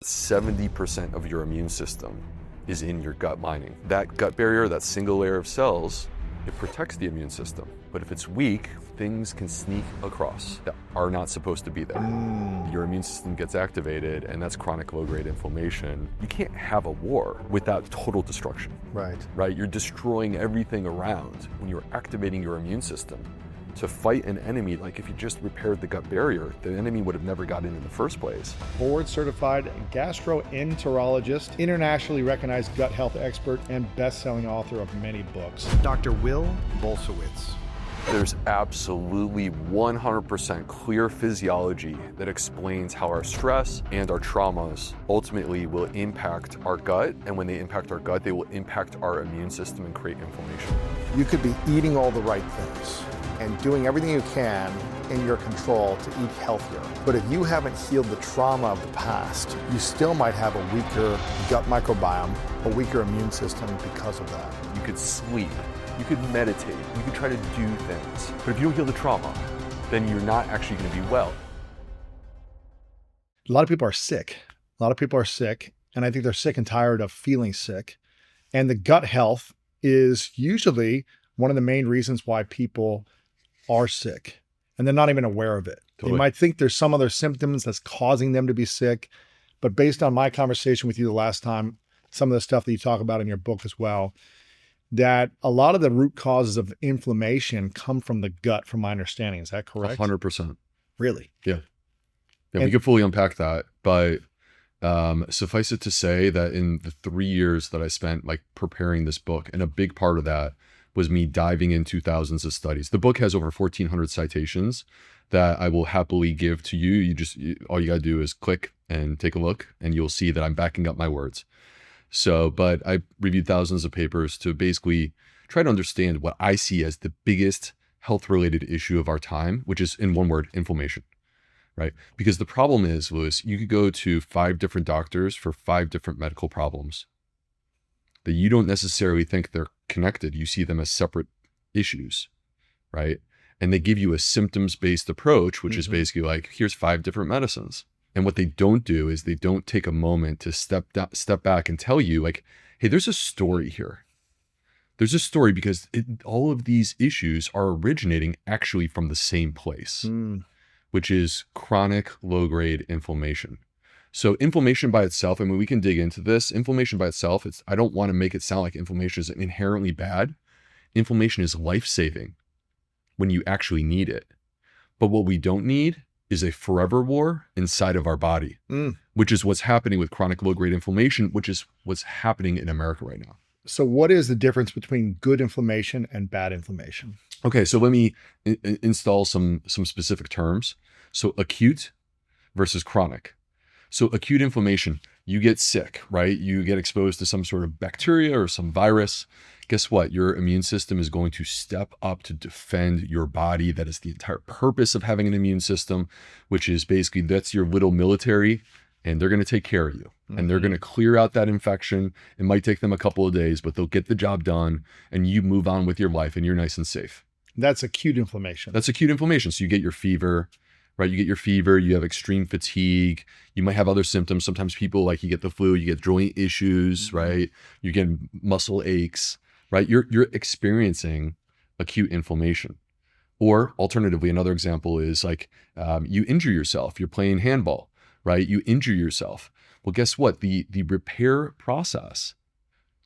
70% of your immune system is in your gut lining. That gut barrier, that single layer of cells, it protects the immune system. But if it's weak, things can sneak across that are not supposed to be there. Your immune system gets activated, and that's chronic low-grade inflammation. You can't have a war without total destruction. Right? You're destroying everything around when you're activating your immune system to fight an enemy. Like if you just repaired the gut barrier, the enemy would have never got in the first place. Board certified gastroenterologist, internationally recognized gut health expert, and best-selling author of many books, Dr. Will Bulsiewicz. There's absolutely 100% clear physiology that explains how our stress and our traumas ultimately will impact our gut. And when they impact our gut, they will impact our immune system and create inflammation. You could be eating all the right things and doing everything you can in your control to eat healthier. But if you haven't healed the trauma of the past, you still might have a weaker gut microbiome, a weaker immune system because of that. You could sleep, you could meditate, you could try to do things. But if you don't heal the trauma, then you're not actually going to be well. A lot of people are sick. And I think they're sick and tired of feeling sick. And the gut health is usually one of the main reasons why people are sick, and they're not even aware of it. Totally. They might think there's some other symptoms that's causing them to be sick, but based on my conversation with you the last time, some of the stuff that you talk about in your book as well, that a lot of the root causes of inflammation come from the gut, from my understanding. Is that correct? 100%. Really? Yeah, we can fully unpack that, but suffice it to say that in the 3 years that I spent like preparing this book, and a big part of that was me diving into thousands of studies. The book has over 1,400 citations that I will happily give to you. All you gotta do is click and take a look, and you'll see that I'm backing up my words. So, but I reviewed thousands of papers to basically try to understand what I see as the biggest health-related issue of our time, which is, in one word, inflammation, right? Because the problem is, Louis, you could go to 5 different doctors for 5 different medical problems that you don't necessarily think they're connected. You see them as separate issues, right? And they give you a symptoms-based approach, which is basically like, here's 5 different medicines. And what they don't do is they don't take a moment to step back and tell you like, hey, there's a story here. There's a story because all of these issues are originating actually from the same place, which is chronic low-grade inflammation. So inflammation by itself, I mean, we can dig into this. Inflammation by itself, I don't want to make it sound like inflammation is inherently bad. Inflammation is life-saving when you actually need it. But what we don't need is a forever war inside of our body, which is what's happening with chronic low-grade inflammation, which is what's happening in America right now. So what is the difference between good inflammation and bad inflammation? Okay, so let me install some specific terms. So acute versus chronic. So acute inflammation, you get sick, right? You get exposed to some sort of bacteria or some virus. Guess what? Your immune system is going to step up to defend your body. That is the entire purpose of having an immune system, which is basically that's your little military, and they're going to take care of you. And they're going to clear out that infection. It might take them a couple of days, but they'll get the job done, and you move on with your life, and you're nice and safe. That's acute inflammation. That's acute inflammation. So you get your fever, right? You get your fever, you have extreme fatigue, you might have other symptoms. Sometimes people, like, you get the flu, you get joint issues, right? You get muscle aches, right? You're experiencing acute inflammation. Or alternatively, another example is like you injure yourself. You're playing handball, right? You injure yourself. Well, guess what? The repair process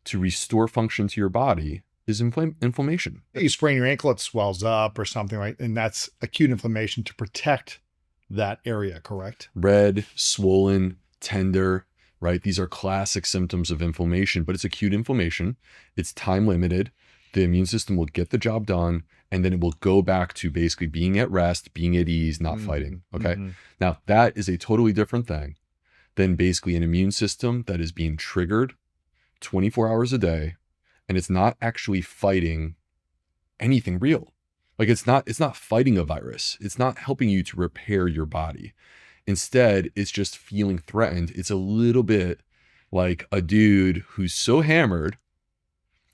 to restore function to your body is inflammation. You sprain your ankle, it swells up or something, right? And that's acute inflammation to protect that area, correct? Red, swollen, tender, right? These are classic symptoms of inflammation, but it's acute inflammation. It's time limited. The immune system will get the job done, and then it will go back to basically being at rest, being at ease, not fighting, okay? Now, that is a totally different thing than basically an immune system that is being triggered 24 hours a day, and it's not actually fighting anything real. Like it's not fighting a virus. It's not helping you to repair your body. Instead, it's just feeling threatened. It's a little bit like a dude who's so hammered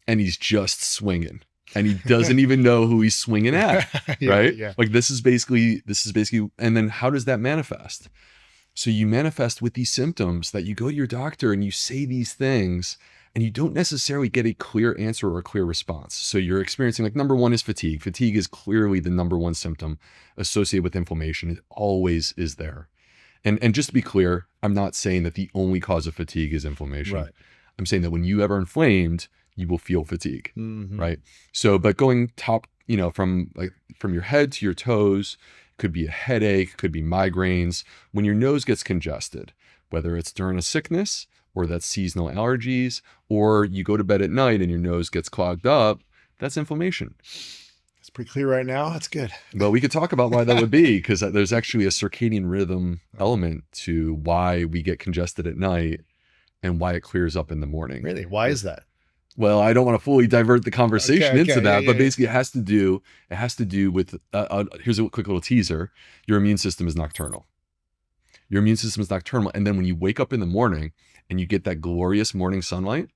and he's just swinging and he doesn't even know who he's swinging at, right? Yeah. Like this is basically, and then how does that manifest? So you manifest with these symptoms that you go to your doctor and you say these things and you don't necessarily get a clear answer or a clear response. So you're experiencing, like, number one is fatigue. Fatigue is clearly the number one symptom associated with inflammation. It always is there. And just to be clear, I'm not saying that the only cause of fatigue is inflammation. Right. I'm saying that when you ever inflamed, you will feel fatigue, right? So, but going top, from your head to your toes, could be a headache, could be migraines. When your nose gets congested, whether it's during a sickness or that's seasonal allergies, or you go to bed at night and your nose gets clogged up, that's inflammation. It's pretty clear right now. That's good. Well, we could talk about why that would be, because there's actually a circadian rhythm element to why we get congested at night and why it clears up in the morning. Really? Why is that? Well, I don't want to fully divert the conversation into that, but basically it has to do with, here's a quick little teaser. Your immune system is nocturnal. Your immune system is nocturnal. And then when you wake up in the morning and you get that glorious morning sunlight,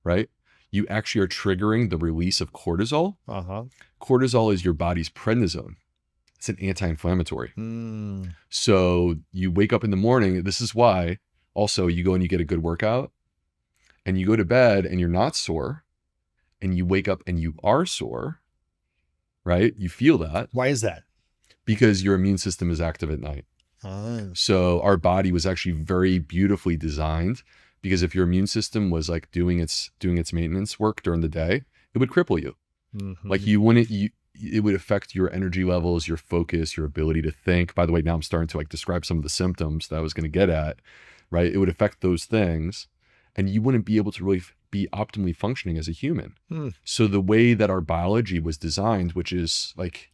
right? You actually are triggering the release of cortisol. Cortisol is your body's prednisone. It's an anti-inflammatory. So you wake up in the morning. This is why also you go and you get a good workout and you go to bed and you're not sore, and you wake up and you are sore, right? You feel that. Why is that? Because your immune system is active at night. So our body was actually very beautifully designed, because if your immune system was like doing its maintenance work during the day, it would cripple you. Like it would affect your energy levels, your focus, your ability to think. By the way, now I'm starting to like describe some of the symptoms that I was going to get at, right? It would affect those things, and you wouldn't be able to really be optimally functioning as a human. So the way that our biology was designed, which is like,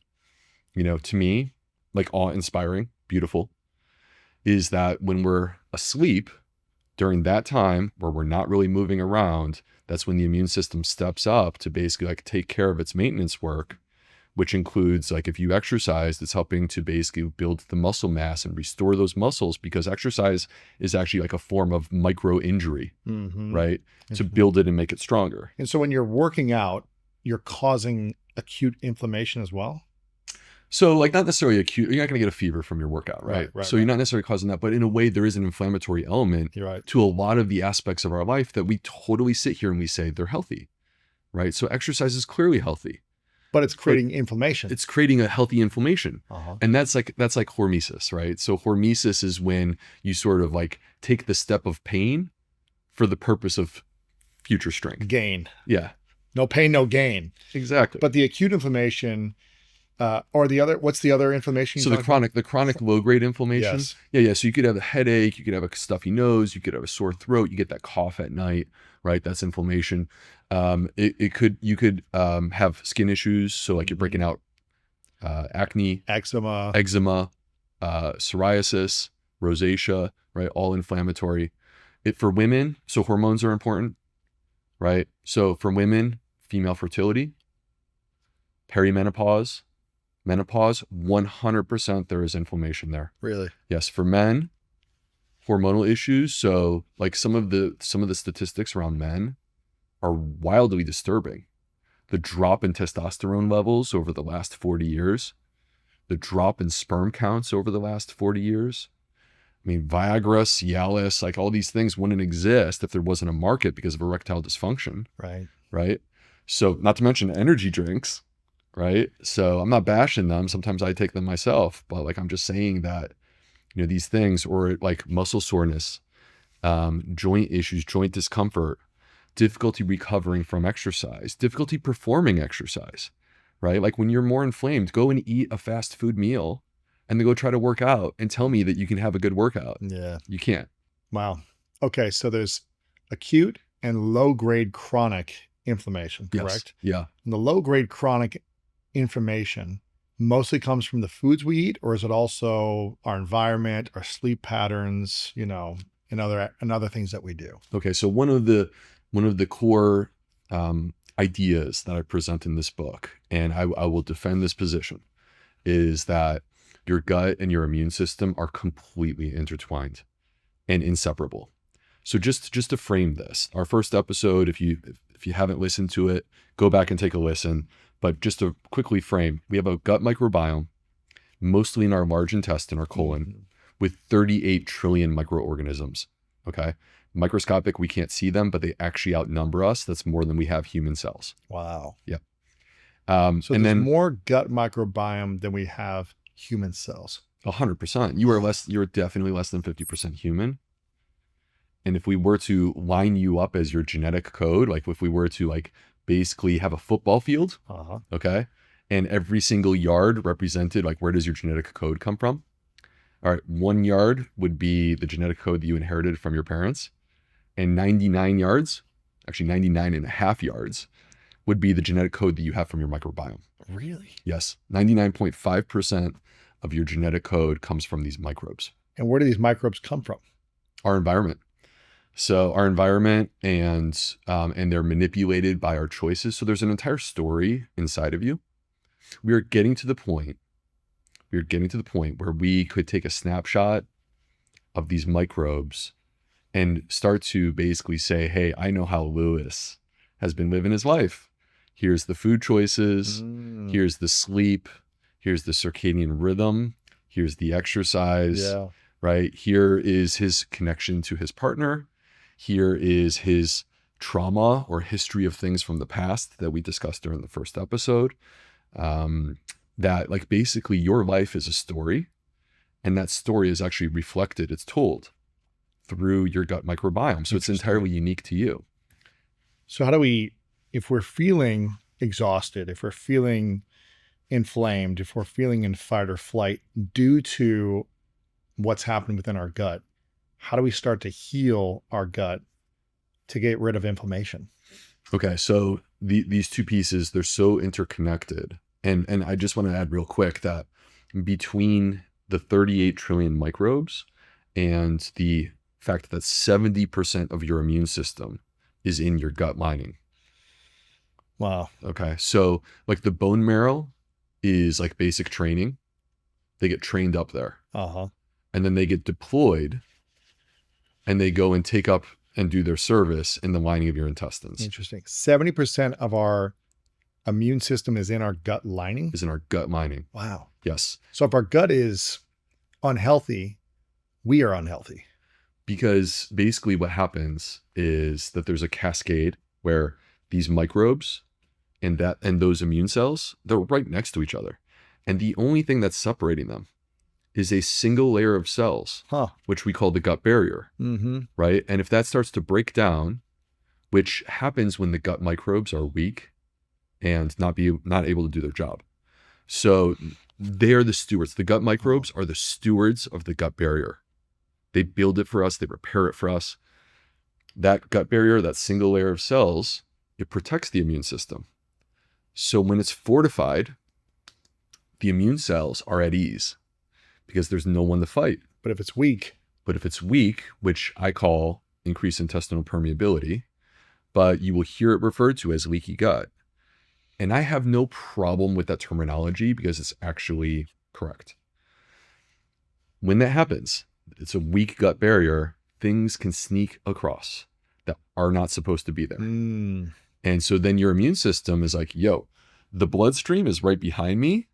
to me, like awe-inspiring, beautiful, is that when we're asleep during that time where we're not really moving around, that's when the immune system steps up to basically like take care of its maintenance work, which includes, like, if you exercise, it's helping to basically build the muscle mass and restore those muscles, because exercise is actually like a form of micro injury, right? To build it and make it stronger. And so when you're working out, you're causing acute inflammation as well? So like not necessarily acute, you're not going to get a fever from your workout, right? So you're not necessarily causing that, but in a way there is an inflammatory element to a lot of the aspects of our life that we totally sit here and we say they're healthy, right? So exercise is clearly healthy. But it's creating inflammation. It's creating a healthy inflammation. And that's like hormesis, right? So hormesis is when you sort of like take the step of pain for the purpose of future strength. Gain. Yeah. No pain, no gain. Exactly. But the acute inflammation, or the other, what's the other inflammation? So the chronic low-grade inflammation. Yes. Yeah. So you could have a headache, you could have a stuffy nose, you could have a sore throat, you get that cough at night, right? That's inflammation. You could have skin issues. So like you're breaking out acne, eczema, psoriasis, rosacea, right? All inflammatory. For women, so hormones are important, right? So for women, female fertility, perimenopause, menopause, 100% there is inflammation there. Really? Yes. For men, hormonal issues. So like some of the statistics around men are wildly disturbing. The drop in testosterone levels over the last 40 years, the drop in sperm counts over the last 40 years. I mean, Viagra, Cialis, like all these things wouldn't exist if there wasn't a market because of erectile dysfunction. Right. So not to mention energy drinks, right? So I'm not bashing them. Sometimes I take them myself, but like, I'm just saying that, these things, or like muscle soreness, joint issues, joint discomfort, difficulty recovering from exercise, difficulty performing exercise, right? Like when you're more inflamed, go and eat a fast food meal and then go try to work out and tell me that you can have a good workout. Yeah. You can't. Wow. Okay. So there's acute and low-grade chronic inflammation, correct? Yes. Yeah. And the low-grade chronic inflammation mostly comes from the foods we eat, or is it also our environment, our sleep patterns, and other things that we do? Okay. So one of the core ideas that I present in this book, and I will defend this position, is that your gut and your immune system are completely intertwined and inseparable. So just to frame this, our first episode, if you haven't listened to it, go back and take a listen. But just to quickly frame, we have a gut microbiome, mostly in our large intestine, our colon, with 38 trillion microorganisms. Okay. Microscopic, we can't see them, but they actually outnumber us. That's more than we have human cells. Wow. Yep. So and there's then more gut microbiome than we have human cells. 100%. You're definitely less than 50% human. And if we were to line you up as your genetic code, like if we were to like basically have a football field, okay, and every single yard represented, like, where does your genetic code come from? All right, 1 yard would be the genetic code that you inherited from your parents, and 99 yards, actually 99 and a half yards, would be the genetic code that you have from your microbiome. Really? Yes, 99.5% of your genetic code comes from these microbes. And where do these microbes come from? Our environment. So our environment, and they're manipulated by our choices. So there's an entire story inside of you. We are getting to the point where we could take a snapshot of these microbes and start to basically say, hey, I know how Lewis has been living his life. Here's the food choices. Here's the sleep. Here's the circadian rhythm. Here's the exercise, right? Here is his connection to his partner. Here is his trauma or history of things from the past that we discussed during the first episode. That, like, basically your life is a story, and that story is actually reflected, it's told through your gut microbiome. So it's entirely unique to you. So how do we, if we're feeling exhausted, if we're feeling inflamed, if we're feeling in fight or flight due to what's happened within our gut, how do we start to heal our gut to get rid of inflammation? Okay, so these two pieces, they're so interconnected. And I just want to add real quick that between the 38 trillion microbes and the fact that 70% of your immune system is in your gut lining. Wow. Okay, so like the bone marrow is like basic training. They get trained up there. And then they get deployed and they go and take up and do their service in the lining of your intestines. Interesting. 70% of our immune system is in our gut lining? Is in our gut lining. Wow. Yes. So if our gut is unhealthy, we are unhealthy. Because basically what happens is that there's a cascade where these microbes and those immune cells, they're right next to each other. And the only thing that's separating them is a single layer of cells, which we call the gut barrier, right? And if that starts to break down, which happens when the gut microbes are weak and not able to do their job. So they are the stewards. The gut microbes are the stewards of the gut barrier. They build it for us. They repair it for us. That gut barrier, that single layer of cells, it protects the immune system. So when it's fortified, the immune cells are at ease because there's no one to fight. But if it's weak, which I call increased intestinal permeability, but you will hear it referred to as leaky gut. And I have no problem with that terminology because it's actually correct. When that happens, it's a weak gut barrier, things can sneak across that are not supposed to be there. And so then your immune system is like, yo, the bloodstream is right behind me.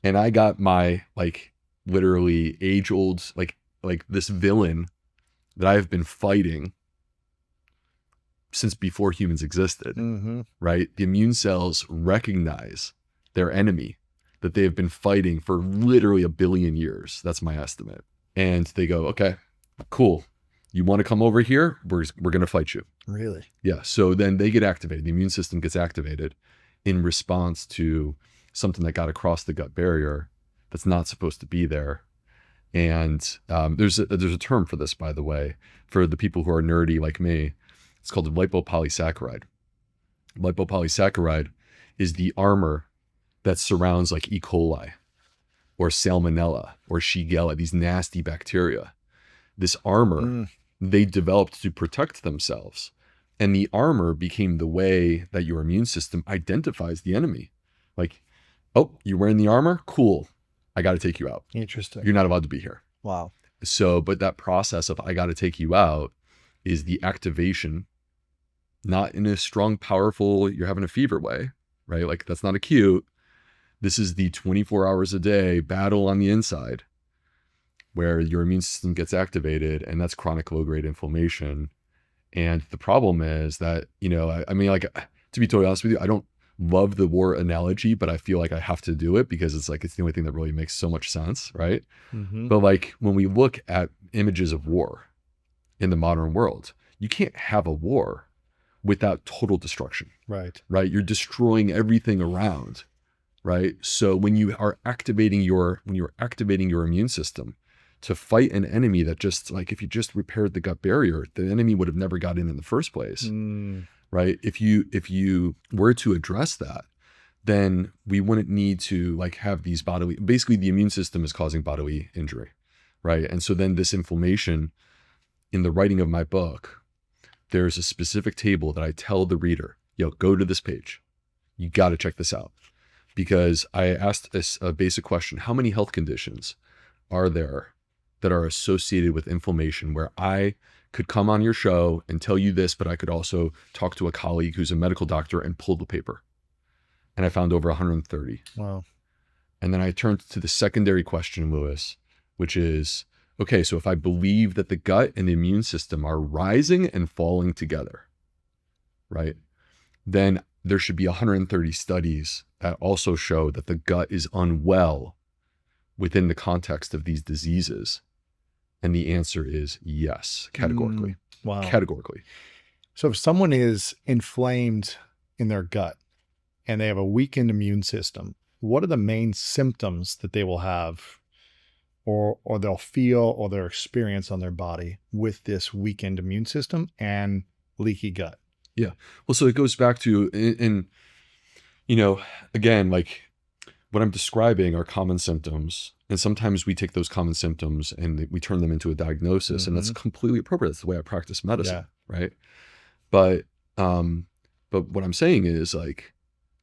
And I got my, like, literally age-old, like this villain that I've been fighting since before humans existed, right? The immune cells recognize their enemy that they have been fighting for literally 1 billion years. That's my estimate. And they go, okay, cool. You want to come over here? We're going to fight you. Really? Yeah. So then they get activated. The immune system gets activated in response to something that got across the gut barrier that's not supposed to be there. And there's a term for this, by the way, for the people who are nerdy like me. It's called a lipopolysaccharide. Lipopolysaccharide is the armor that surrounds like E. coli or salmonella or shigella, these nasty bacteria. This armor they developed to protect themselves. And the armor became the way that your immune system identifies the enemy. Like, oh, you're wearing the armor? Cool. I got to take you out. Interesting. You're not allowed to be here. Wow. So, but that process of I got to take you out is the activation, not in a strong, powerful, you're having a fever way, right? Like that's not acute. This is the 24 hours a day battle on the inside. where your immune system gets activated, and that's chronic low-grade inflammation. And the problem is that, I mean, like, to be totally honest with you, I don't love the war analogy, but I feel like I have to do it because it's the only thing that really makes so much sense, right? Mm-hmm. But like when we look at images of war in the modern world, you can't have a war without total destruction, Right. You're destroying everything around, right? So when you're activating your immune system to fight an enemy that just like, if you just repaired the gut barrier, the enemy would have never got in the first place, right? If you were to address that, then we wouldn't need to like have these basically the immune system is causing bodily injury, right? And so then this inflammation, in the writing of my book, there's a specific table that I tell the reader, go to this page. You got to check this out. Because I asked a basic question: how many health conditions are there that are associated with inflammation, where I could come on your show and tell you this, but I could also talk to a colleague who's a medical doctor and pull the paper? And I found over 130. Wow. And then I turned to the secondary question, Lewis, which is, okay, so if I believe that the gut and the immune system are rising and falling together, right, then there should be 130 studies that also show that the gut is unwell within the context of these diseases. And the answer is yes, categorically. Wow. Categorically. So if someone is inflamed in their gut and they have a weakened immune system, what are the main symptoms that they will have or they'll feel or they'll experience on their body with this weakened immune system and leaky gut? Yeah. Well, so it goes back to, again, like what I'm describing are common symptoms. And sometimes we take those common symptoms and we turn them into a diagnosis, and that's completely appropriate. That's the way I practice medicine. Yeah. Right. But what I'm saying is like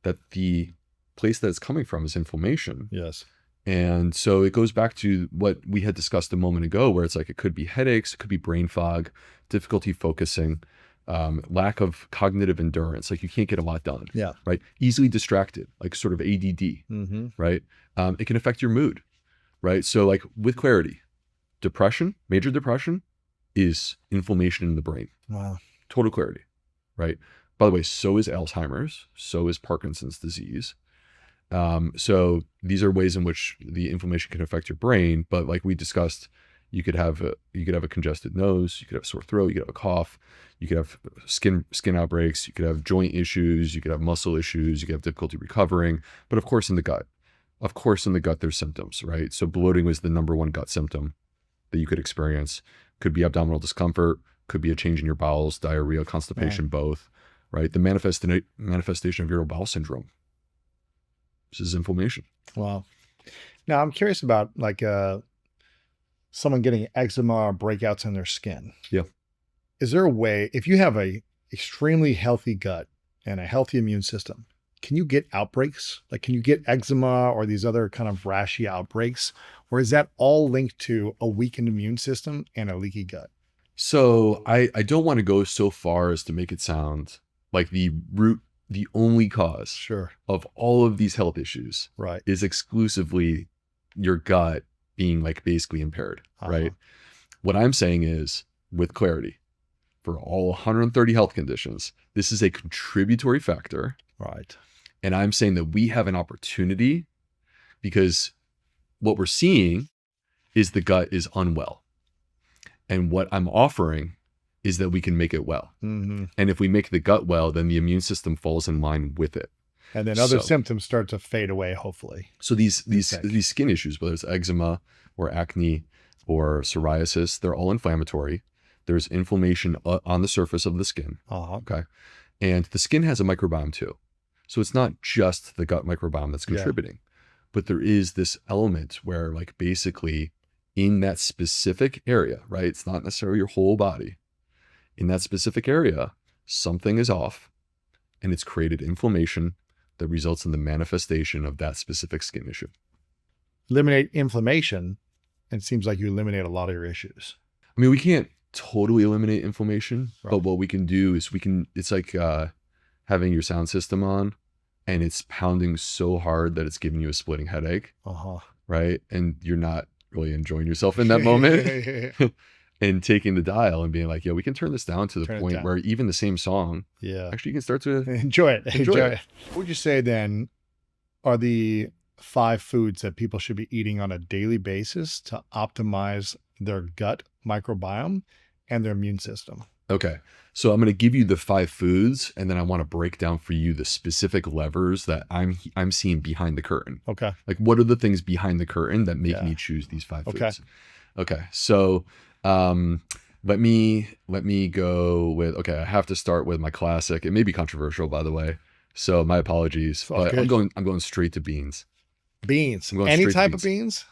that the place that it's coming from is inflammation. Yes. And so it goes back to what we had discussed a moment ago, where it's like, it could be headaches, it could be brain fog, difficulty focusing, lack of cognitive endurance. Like you can't get a lot done. Yeah. Right. Easily distracted, like sort of ADD. Right. It can affect your mood. Right. So like with clarity, depression, major depression is inflammation in the brain. Wow. Total clarity. Right. By the way, so is Alzheimer's, so is Parkinson's disease. So these are ways in which the inflammation can affect your brain. But like we discussed, you could have a congested nose, you could have a sore throat, you could have a cough, you could have skin outbreaks, you could have joint issues, you could have muscle issues, you could have difficulty recovering. But of course in the gut, there's symptoms, right? So bloating was the number one gut symptom that you could experience. Could be abdominal discomfort, could be a change in your bowels, diarrhea, constipation, both, right? The manifestation of irritable bowel syndrome. This is inflammation. Wow. Now I'm curious about like someone getting eczema or breakouts in their skin. Yeah. Is there a way, if you have a extremely healthy gut and a healthy immune system, can you get outbreaks? Like, can you get eczema or these other kind of rashy outbreaks? Or is that all linked to a weakened immune system and a leaky gut? So I don't want to go so far as to make it sound like the only cause of all of these health issues is exclusively your gut being like basically impaired, right? What I'm saying is, with clarity, for all 130 health conditions, this is a contributory factor. Right. And I'm saying that we have an opportunity, because what we're seeing is the gut is unwell. And what I'm offering is that we can make it well. And if we make the gut well, then the immune system falls in line with it. And then other symptoms start to fade away, hopefully. So these skin issues, whether it's eczema or acne or psoriasis, they're all inflammatory. There's inflammation on the surface of the skin. Okay. And the skin has a microbiome too. So it's not just the gut microbiome that's contributing, but there is this element where like basically in that specific area, right? It's not necessarily your whole body. In that specific area, something is off, and it's created inflammation that results in the manifestation of that specific skin issue. Eliminate inflammation, and it seems like you eliminate a lot of your issues. I mean, we can't totally eliminate inflammation, but what we can do is it's like having your sound system on and it's pounding so hard that it's giving you a splitting headache, right? And you're not really enjoying yourself in that moment and taking the dial and being like, yeah, we can turn this down to the point where even the same song, actually you can start to enjoy it. Enjoy it. What would you say then are the 5 foods that people should be eating on a daily basis to optimize their gut microbiome and their immune system? Okay. So I'm going to give you the 5 foods, and then I want to break down for you the specific levers that I'm seeing behind the curtain. Okay. Like, what are the things behind the curtain that make me choose these 5 foods? Okay. So let me go with, okay, I have to start with my classic. It may be controversial, by the way, so my apologies, but I'm going straight to beans. Beans. Any type of beans?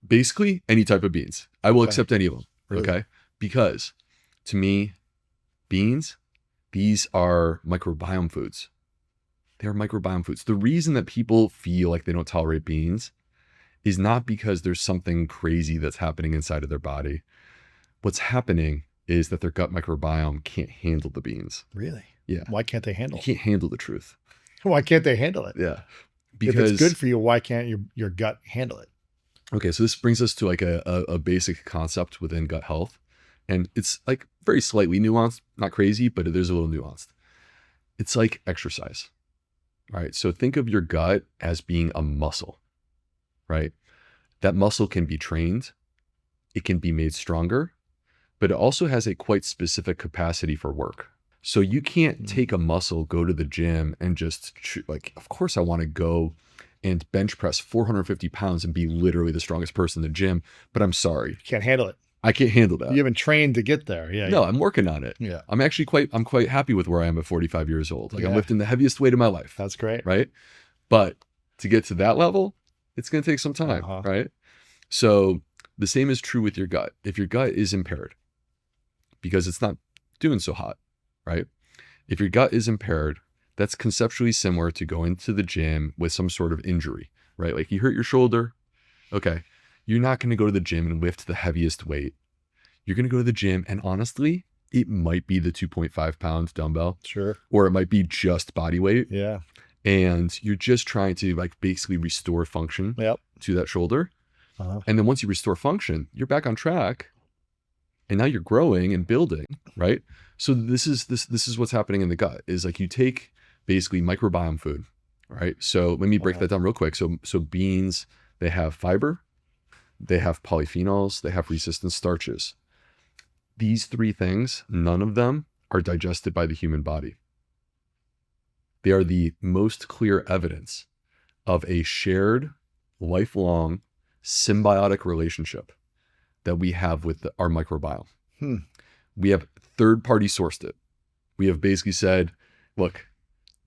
Basically, any type of beans. I will accept any of them. Really? Okay. Because to me, beans, these are microbiome foods. They are microbiome foods. The reason that people feel like they don't tolerate beans is not because there's something crazy that's happening inside of their body. What's happening is that their gut microbiome can't handle the beans. Really? Yeah. Why can't they handle it? They can't handle the truth. Why can't they handle it? Yeah. Because if it's good for you, why can't your gut handle it? Okay, so this brings us to like a basic concept within gut health. And it's like very slightly nuanced, not crazy, but it is a little nuanced. It's like exercise, right? So think of your gut as being a muscle, right? That muscle can be trained. It can be made stronger, but it also has a quite specific capacity for work. So you can't take a muscle, go to the gym and just like, of course I want to go and bench press 450 pounds and be literally the strongest person in the gym, but I'm sorry. Can't handle it. I can't handle that. You haven't trained to get there. Yeah. No, I'm working on it. Yeah. I'm actually quite happy with where I am at 45 years old. Like I'm lifting the heaviest weight of my life. That's great. Right. But to get to that level, it's going to take some time. Right. So the same is true with your gut. If your gut is impaired because it's not doing so hot, right? If your gut is impaired, that's conceptually similar to going to the gym with some sort of injury, right? Like you hurt your shoulder. Okay. You're not going to go to the gym and lift the heaviest weight. You're going to go to the gym and honestly, it might be the 2.5 pound dumbbell. Sure. Or it might be just body weight. Yeah. And you're just trying to like basically restore function to that shoulder. And then once you restore function, you're back on track. And now you're growing and building, right? So this is what's happening in the gut is like you take basically microbiome food, right? So let me break that down real quick. So beans, they have fiber, they have polyphenols, they have resistant starches. These 3 things, none of them are digested by the human body. They are the most clear evidence of a shared, lifelong, symbiotic relationship that we have with our microbiome. We have third-party sourced it. We have basically said, look,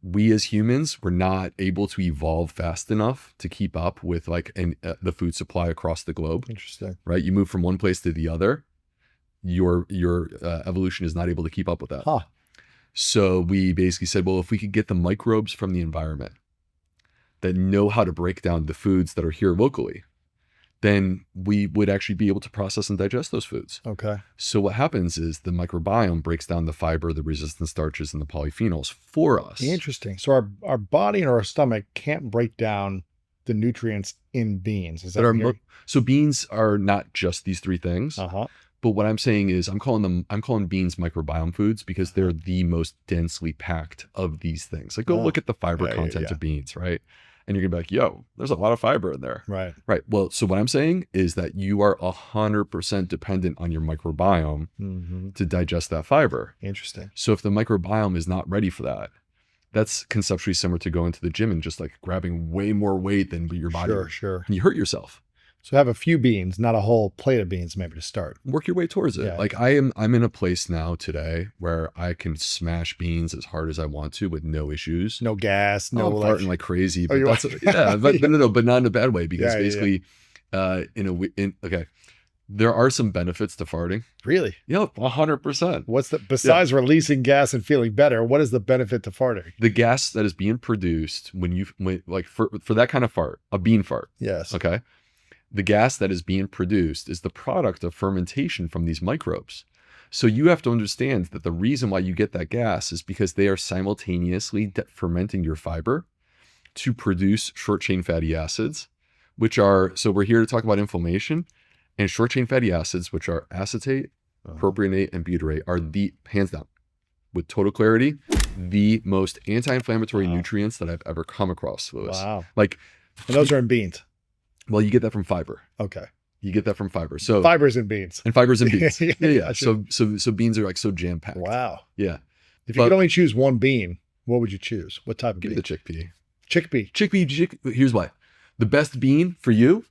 we as humans were not able to evolve fast enough to keep up with like the food supply across the globe. Interesting. Right? You move from one place to the other. Your evolution is not able to keep up with that. So we basically said, well, if we could get the microbes from the environment that know how to break down the foods that are here locally, then we would actually be able to process and digest those foods. Okay. So what happens is the microbiome breaks down the fiber, the resistant starches, and the polyphenols for us. Interesting. So our body and our stomach can't break down the nutrients in beans. Is that so beans are not just these 3 things. But what I'm saying is I'm calling beans microbiome foods because they're the most densely packed of these things. Like go look at the fiber content of beans, right? And you're gonna be like, yo, there's a lot of fiber in there. Right. Right. Well, so what I'm saying is that you are 100% dependent on your microbiome to digest that fiber. Interesting. So if the microbiome is not ready for that, that's conceptually similar to going to the gym and just like grabbing way more weight than your body. Sure. And you hurt yourself. So have a few beans, not a whole plate of beans maybe to start. Work your way towards it. Yeah. Like I'm in a place now today where I can smash beans as hard as I want to with no issues. No gas, no I'm farting like crazy. But but but not in a bad way because basically there are some benefits to farting. Really? Yep, 100%. What's besides releasing gas and feeling better, what is the benefit to farting? The gas that is being produced when for that kind of fart, a bean fart. Yes. Okay. The gas that is being produced is the product of fermentation from these microbes. So you have to understand that the reason why you get that gas is because they are simultaneously fermenting your fiber to produce short chain fatty acids, which are, so we're here to talk about inflammation, and short chain fatty acids, which are acetate, propionate, and butyrate, are the, hands down, with total clarity, the most anti-inflammatory nutrients that I've ever come across, Lewis. Wow. Like, And those are in beans. well, you get that from fiber. Okay. You get that from fiber. So Fibers in beans. and fibers in beans. Yeah, Yeah. I should- So beans are like so jam packed. Wow. Yeah. If you could only choose one bean, what would you choose? What type of Give me bean? the chickpea. Chickpea. Here's why. The best bean for you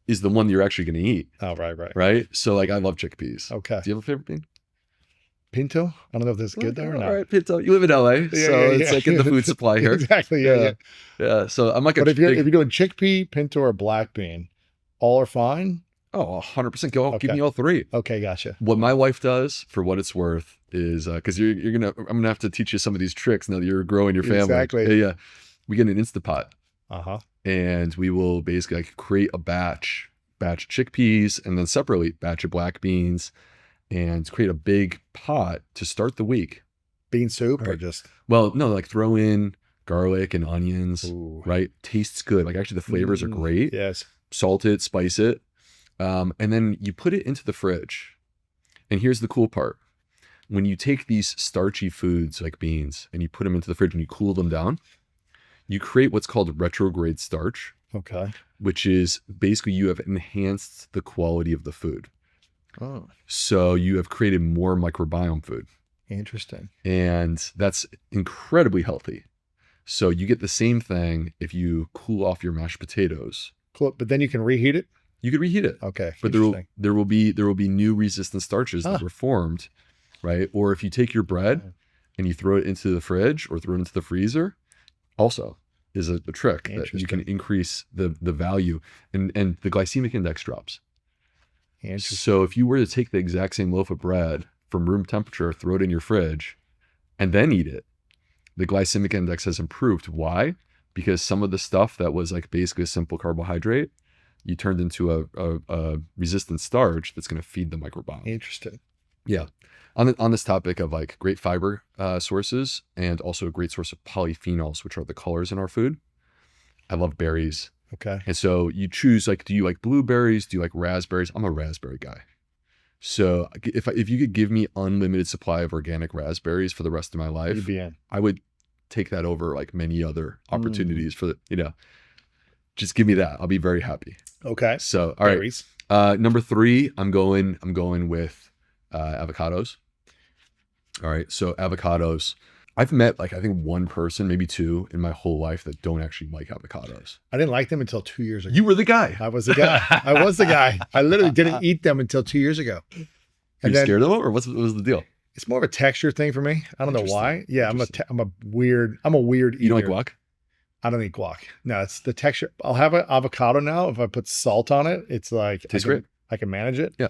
is the one that you're actually going to eat. Oh, right. Right. So like, I love chickpeas. Okay. Do you have a favorite bean? Pinto? I don't know if that's good there or not. All right, Pinto. You live in LA, so it's like in the food supply here. Exactly. Yeah. Yeah. So I'm like But if you're doing chickpea, pinto, or black bean, all are fine. Oh, 100%. Go. Okay. Give me all three. Okay, gotcha. What my wife does, for what it's worth, is because I'm gonna have to teach you some of these tricks now that you're growing your family. Exactly. Yeah. We get an Instapot, And we will basically like create a batch of chickpeas, and then separately batch of black beans, and create a big pot to start the week. bean soup or Right. just Well, no, like throw in garlic and onions. Ooh. Right? Tastes good. Like actually the flavors are great. Yes. Salt it, spice it, and then you put it into the fridge. And here's the cool part. When you take these starchy foods like beans and you put them into the fridge and you cool them down, you create what's called retrograde starch, Okay. which is basically you have enhanced the quality of the food. Oh, So you have created more microbiome food, interesting. and that's incredibly healthy. So you get the same thing if you cool off your mashed potatoes. Cool. But then you can reheat it. You could reheat it. Okay. But interesting. there will be new resistant starches that were formed, right? Or if you take your bread and you throw it into the fridge or throw it into the freezer, also is a trick that you can increase the value, and the glycemic index drops. Interesting. So if you were to take the exact same loaf of bread from room temperature, throw it in your fridge, and then eat it, the glycemic index has improved. Why? Because some of the stuff that was like basically a simple carbohydrate, you turned into a resistant starch that's going to feed the microbiome. Interesting. Yeah. On this topic of like great fiber sources, and also a great source of polyphenols, which are the colors in our food, I love berries. Okay. And so you choose, like, do you like blueberries? Do you like raspberries? I'm a raspberry guy. So if you could give me unlimited supply of organic raspberries for the rest of my life, You'd be in. I would take that over like many other opportunities for the, just give me that. I'll be very happy. Okay. So, all right. Berries. Number 3, I'm going with avocados. All right. So avocados, I've met like, I think one person, maybe two in my whole life that don't actually like avocados. I didn't like them until 2 years ago. You were the guy. I was the guy. I literally didn't eat them until 2 years ago. Are you scared of them, or what was the deal? It's more of a texture thing for me. I don't know why. Interesting. Yeah, I'm a weird eater. You don't like guac? I don't eat guac. No, it's the texture. I'll have an avocado now. If I put salt on it, it's like Tastes great. I can manage it. Yeah.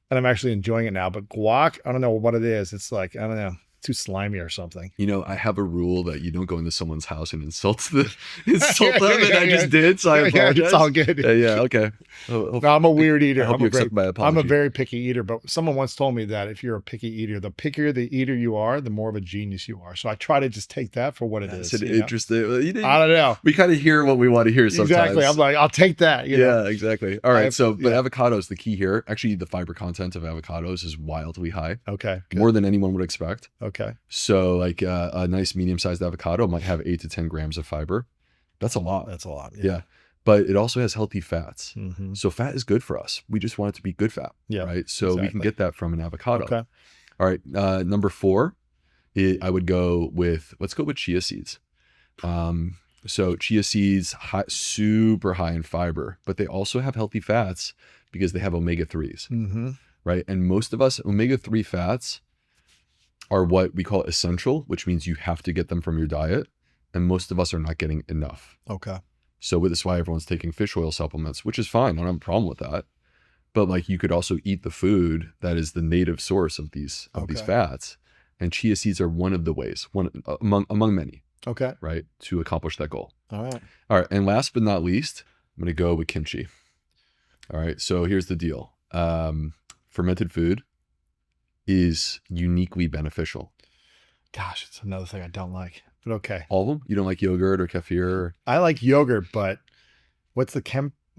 And I'm actually enjoying it now. But guac, I don't know what it is. It's like, I don't know, too slimy or something. I have a rule that you don't go into someone's house and insult them, and I just did, so I apologize. It's all good. Yeah, okay. No, I'm a weird eater. I hope you accept my apology. I'm a very picky eater, but someone once told me that if you're a picky eater, the pickier the eater you are, the more of a genius you are. So I try to just take that for what it is. That's interesting. I don't know. We kind of hear what we want to hear sometimes. Exactly. I'm like, I'll take that. Yeah, exactly. All right. But yeah. avocados, the key here, actually the fiber content of avocados is wildly high. Okay. Good. More than anyone would expect. Okay. So like a nice medium-sized avocado might have 8 to 10 grams of fiber. That's a lot. That's a lot. Yeah. But it also has healthy fats. Mm-hmm. So fat is good for us. We just want it to be good fat. Yeah. Right. So we can get that from an avocado. Okay. All right. Number 4, I would go with, let's go with chia seeds. So chia seeds, super high in fiber, but they also have healthy fats because they have omega-3s. Mm-hmm. Right. And most of us, omega-3 fats are what we call essential, which means you have to get them from your diet. And most of us are not getting enough. Okay. So this is why everyone's taking fish oil supplements, which is fine. I don't have a problem with that. But like you could also eat the food that is the native source of these fats. And chia seeds are one of the ways, among many. Okay. Right. To accomplish that goal. All right. All right. And last but not least, I'm going to go with kimchi. All right. So here's the deal. Fermented food is uniquely beneficial. Gosh, it's another thing I don't like, but okay. All of them? You don't like yogurt or kefir? I like yogurt, but what's the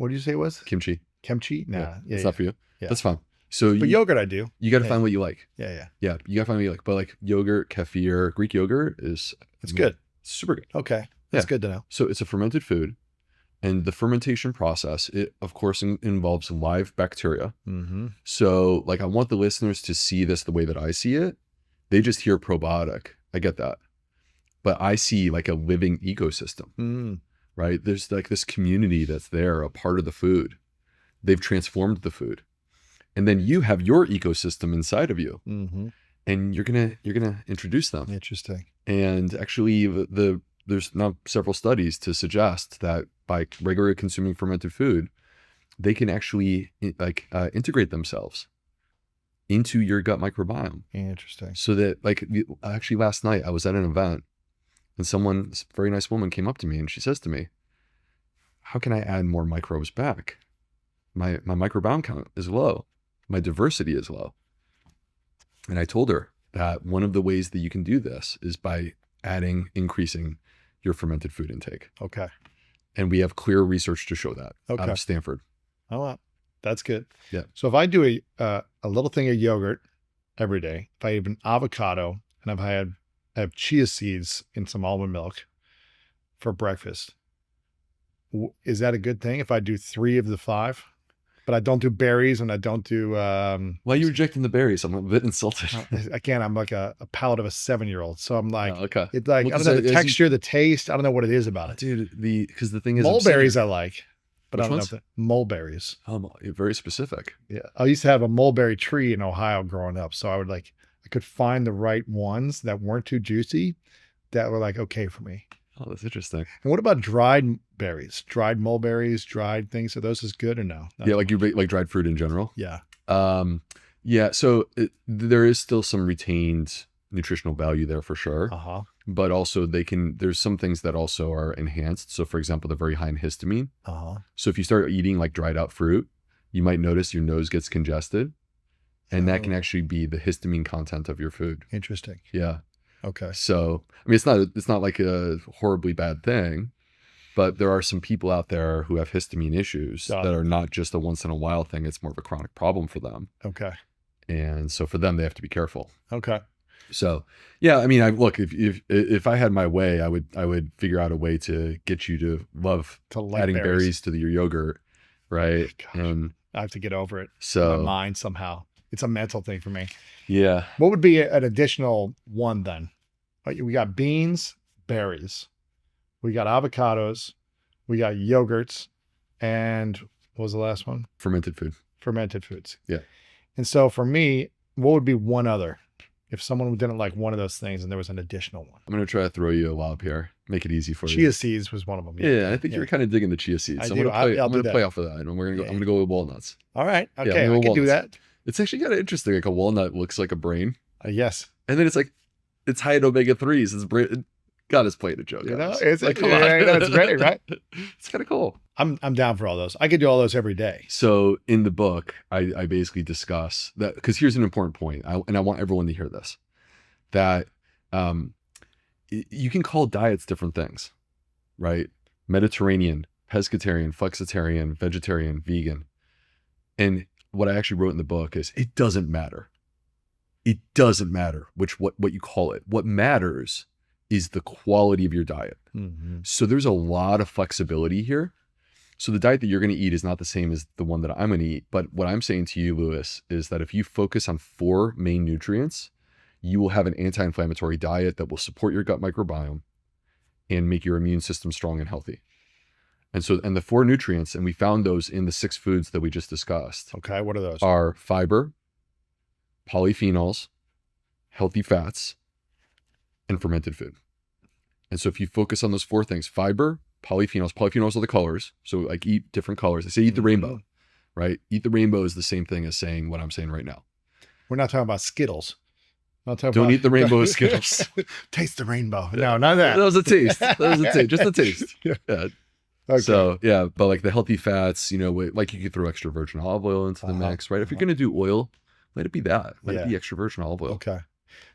What did you say it was? Kimchi. Kimchi? Nah. Yeah. Yeah. It's not for you. Yeah. That's fine. So But yogurt I do. you got to Yeah. find what you like. Yeah. Yeah. You got to find what you like. But like yogurt, kefir, Greek yogurt is It's good. super good. Okay. That's good to know. So it's a fermented food. And the fermentation process, it of course involves live bacteria. Mm-hmm. So like I want the listeners to see this the way that I see it. They just hear probiotic. I get that. But I see like a living ecosystem, right? There's like this community that's there, a part of the food. They've transformed the food. And then you have your ecosystem inside of you. Mm-hmm. And you're gonna introduce them. Interesting. And actually there's now several studies to suggest that by regularly consuming fermented food, they can actually integrate themselves into your gut microbiome. Interesting. So that like actually last night I was at an event and this very nice woman came up to me and she says to me, how can I add more microbes back? My microbiome count is low. My diversity is low. And I told her that one of the ways that you can do this is by increasing your fermented food intake. Okay. And we have clear research to show that out Okay. of Stanford. Oh, wow. That's good. Yeah. So if I do a little thing of yogurt every day, if I have an avocado and if I have chia seeds in some almond milk for breakfast, is that a good thing if I do 3 of the 5? But I don't do berries and I don't do Why are you rejecting the berries? I'm a bit insulted. again, I'm like a palate of a 7-year-old. So I'm like, Oh, okay. it's like, Well, I don't know 'cause the as texture, the taste. I don't know what it is about it. Dude, because the thing is, I'm Mulberries saying- I like, but I Which don't ones? know if mulberries. Very specific. Yeah. I used to have a mulberry tree in Ohio growing up. So I could find the right ones that weren't too juicy that were like, okay for me. Oh, that's interesting. And what about dried berries, dried mulberries, dried things? Are those as good or no? Yeah, like like dried fruit in general. Yeah. Yeah. So there is still some retained nutritional value there for sure. Uh-huh. But also there's some things that also are enhanced. So for example, they're very high in histamine. Uh-huh. So if you start eating like dried out fruit, you might notice your nose gets congested. And that can actually be the histamine content of your food. Interesting. Yeah. Okay. So, I mean, it's not like a horribly bad thing, but there are some people out there who have histamine issues that are not just a once in a while thing. It's more of a chronic problem for them. Okay. And so for them, they have to be careful. Okay. So, yeah, I mean, if I had my way, I would figure out a way to get you to love like adding berries to your yogurt, right? Gosh. And I have to get over it so in my mind somehow. It's a mental thing for me. yeah. What would be an additional one then? We got beans, berries. We got avocados. We got yogurts. And what was the last one? Fermented food. Fermented foods. Yeah. And so for me, what would be one other? If someone didn't like one of those things and there was an additional one. I'm going to try to throw you a lob here. Make it easy for you. Chia seeds was one of them. Yeah, I think you're kind of digging the chia seeds. I So do. I'm I'll going do to play that. off of that, and I'm going Yeah. to go with walnuts. All right. Yeah, Okay. I'm I gonna can go do that. It's actually kind of interesting. Like a walnut looks like a brain, Yes. and then it's high in omega-3s. It's brain. God is playing a joke. You know, guys. it's Like, come yeah, on. I know, it's great, right? It's kind of cool. I'm down for all those. I could do all those every day. So in the book, I basically discuss that because here's an important point, and I want everyone to hear this, that you can call diets different things, right? Mediterranean, pescatarian, flexitarian, vegetarian, vegan. And what I actually wrote in the book is it doesn't matter. It doesn't matter what you call it. What matters is the quality of your diet. Mm-hmm. So there's a lot of flexibility here. So the diet that you're going to eat is not the same as the one that I'm going to eat. But what I'm saying to you, Lewis, is that if you focus on 4 main nutrients, you will have an anti-inflammatory diet that will support your gut microbiome and make your immune system strong and healthy. And the 4 nutrients, and we found those in the 6 foods that we just discussed, Okay. What are those? are fiber, polyphenols, healthy fats, and fermented food. And so if you focus on those 4 things, fiber, polyphenols are the colors. So like eat different colors. They say eat the rainbow, right? Eat the rainbow is the same thing as saying what I'm saying right now. We're not talking about Skittles. Don't eat the rainbow of Skittles. Taste the rainbow. No, not that. That was a taste. Just a taste. Yeah. Yeah. Okay. So yeah, but like the healthy fats, like you could throw extra virgin olive oil into the mix, right? If you're going to do oil, let it be that. Let it be extra virgin olive oil. Okay.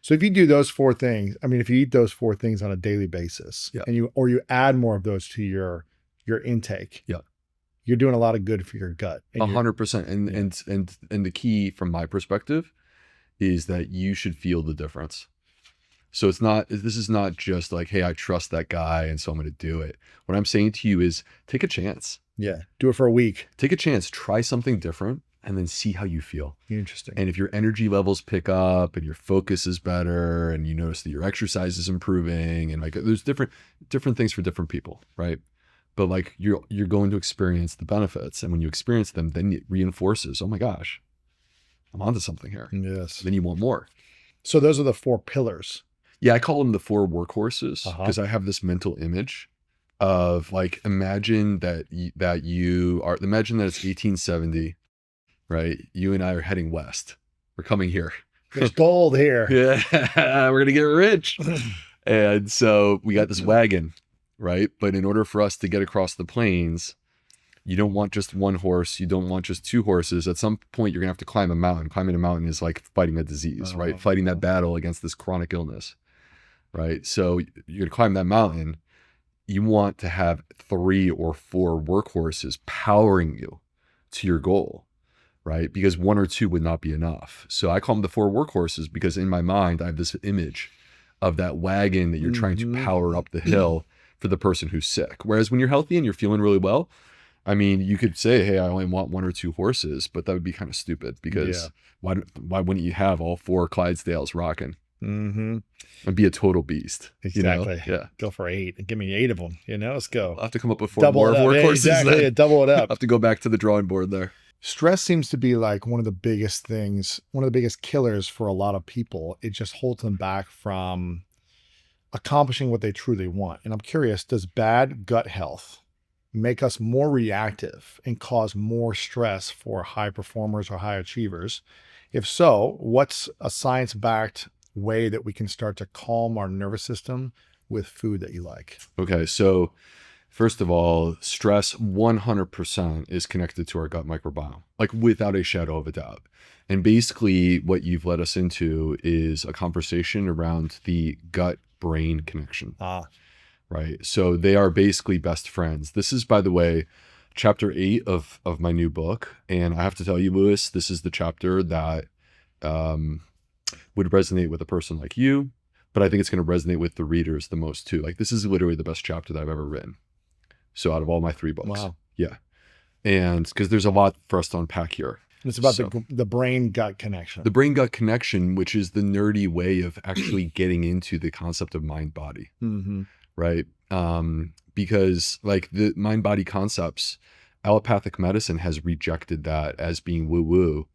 So if you do those 4 things, if you eat those 4 things on a daily basis, and you add more of those to your intake, you're doing a lot of good for your gut. 100%. And the key from my perspective is that you should feel the difference. So this is not just like, hey, I trust that guy and so I'm going to do it. What I'm saying to you is take a chance. Yeah. Do it for a week. Take a chance, try something different, and then see how you feel. Interesting. And if your energy levels pick up and your focus is better and you notice that your exercise is improving, and like there's different things for different people, right? But like you're going to experience the benefits. And when you experience them, then it reinforces, oh my gosh, I'm onto something here. Yes. Then you want more. So those are the 4 pillars. Yeah, I call them the 4 workhorses because I have this mental image of like, imagine that it's 1870, right? You and I are heading west. We're coming here. There's gold here. Yeah, we're going to get rich. And so we got this wagon, right? But in order for us to get across the plains, you don't want just 1 horse. You don't want just 2 horses. At some point, you're going to have to climb a mountain. Climbing a mountain is like fighting a disease, right? Fighting that battle against this chronic illness. Right. So you're going to climb that mountain. You want to have 3 or 4 workhorses powering you to your goal, right? Because 1 or 2 would not be enough. So I call them the 4 workhorses because in my mind, I have this image of that wagon that you're trying to power up the hill for the person who's sick. Whereas when you're healthy and you're feeling really well, I mean, you could say, hey, I only want 1 or 2 horses, but that would be kind of stupid because why wouldn't you have all 4 Clydesdales rocking? And be a total beast. Exactly. You know? Yeah. Go for 8 and give me 8 of them. Let's go. I'll have to come up with 4 more workhorses. Yeah, exactly. Double it up. I'll have to go back to the drawing board there. Stress seems to be like one of the biggest things, one of the biggest killers for a lot of people. It just holds them back from accomplishing what they truly want. And I'm curious, does bad gut health make us more reactive and cause more stress for high performers or high achievers? If so, what's a science-backed way that we can start to calm our nervous system with food that you like? Okay, so first of all, stress 100% is connected to our gut microbiome, like without a shadow of a doubt. And basically what you've led us into is a conversation around the gut-brain connection. Right? So they are basically best friends. This is, by the way, chapter 8 of my new book. And I have to tell you, Lewis, this is the chapter that would resonate with a person like you, but I think it's going to resonate with the readers the most too. Like this is literally the best chapter that I've ever written. So out of all my 3 books. Wow. Yeah. And because there's a lot for us to unpack here. It's about the brain-gut connection. The brain-gut connection, which is the nerdy way of actually getting into the concept of mind-body, right? Because like the mind-body concepts, allopathic medicine has rejected that as being woo-woo.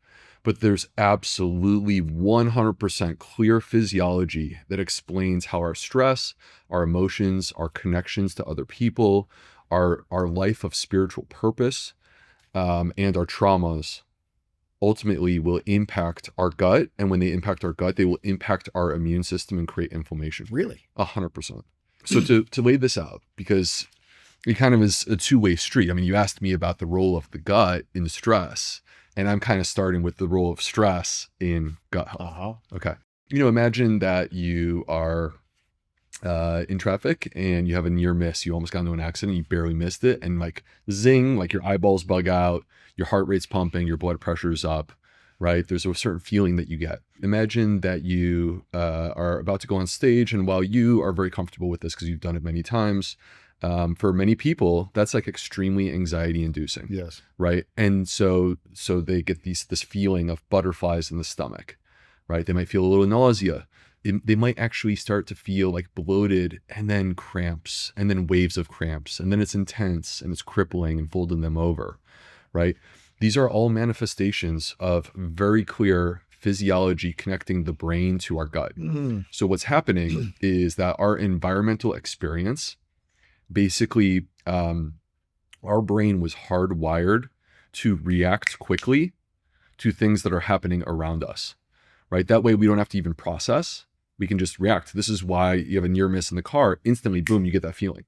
But there's absolutely 100% clear physiology that explains how our stress, our emotions, our connections to other people, our life of spiritual purpose, and our traumas ultimately will impact our gut. And when they impact our gut, they will impact our immune system and create inflammation. Really? 100%. So to lay this out, because it kind of is a 2-way street. I mean, you asked me about the role of the gut in stress. And I'm kind of starting with the role of stress in gut health. Okay. Imagine that you are in traffic and you have a near miss. You almost got into an accident. You barely missed it. And like zing, like your eyeballs bug out, your heart rate's pumping, your blood pressure's up, right? There's a certain feeling that you get. Imagine that you are about to go on stage. And while you are very comfortable with this because you've done it many times, for many people, that's like extremely anxiety inducing. Yes. Right. And so they get this feeling of butterflies in the stomach, right? They might feel a little nausea. They might actually start to feel like bloated and then cramps and then waves of cramps. And then it's intense and it's crippling and folding them over, right? These are all manifestations of very clear physiology connecting the brain to our gut. So what's happening is that our environmental experience, basically, our brain was hardwired to react quickly to things that are happening around us, right? That way we don't have to even process. We can just react. This is why you have a near miss in the car. Instantly, boom, you get that feeling,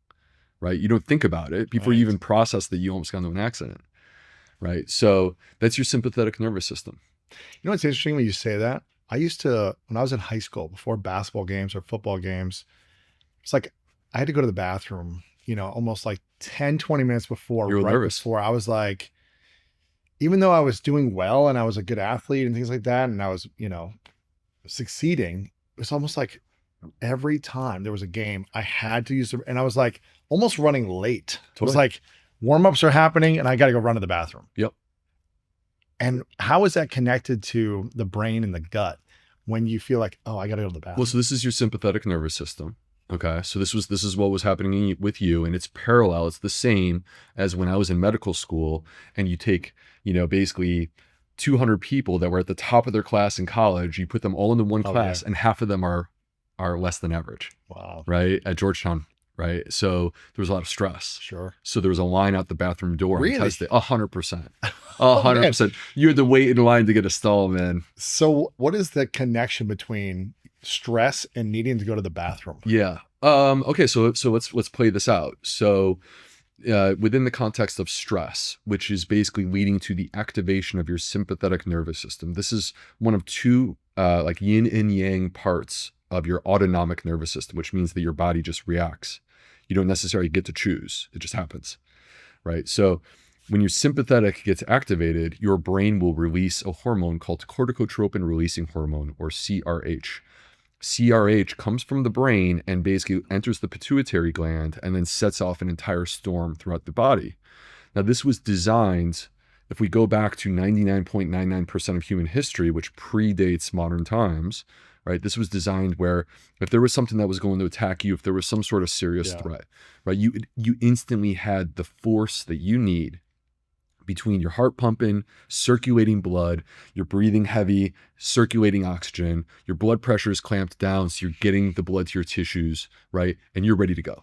right? You don't think about it before you even process that you almost got into an accident, right? So that's your sympathetic nervous system. You know what's interesting when you say that? I used to, when I was in high school, before basketball games or football games, it's like I had to go to the bathroom almost like 10, 20 minutes before, You were right nervous. before, I was like, even though I was doing well and I was a good athlete and things like that, and I was, succeeding, it was almost like every time there was a game, I had to use and I was like almost running late. It was Totally. like warm-ups are happening and I got to go run to the bathroom. Yep. And how is that connected to the brain and the gut when you feel like, oh, I got to go to the bathroom? Well, so this is your sympathetic nervous system. Okay. So this is what was happening with you, and it's parallel. It's the same as when I was in medical school, and you take, basically 200 people that were at the top of their class in college, you put them all into one class, and half of them are less than average. Wow. Right. At Georgetown. Right. So there was a lot of stress. Sure. So there was a line out the bathroom door. Really? 100%. 100%. You had to wait in line to get a stall, man. So what is the connection between stress and needing to go to the bathroom? Yeah. Okay. So let's play this out. So within the context of stress, which is basically leading to the activation of your sympathetic nervous system, this is one of two like yin and yang parts of your autonomic nervous system, which means that your body just reacts. You don't necessarily get to choose. It just happens, right? So when your sympathetic gets activated, your brain will release a hormone called corticotropin releasing hormone, or CRH. CRH comes from the brain and basically enters the pituitary gland and then sets off an entire storm throughout the body. Now, this was designed, if we go back to 99.99% of human history, which predates modern times, right? This was designed where if there was something that was going to attack you, if there was some sort of serious threat, right? You instantly had the force that you need between your heart pumping, circulating blood, you're breathing heavy, circulating oxygen, your blood pressure is clamped down, so you're getting the blood to your tissues, right? And you're ready to go,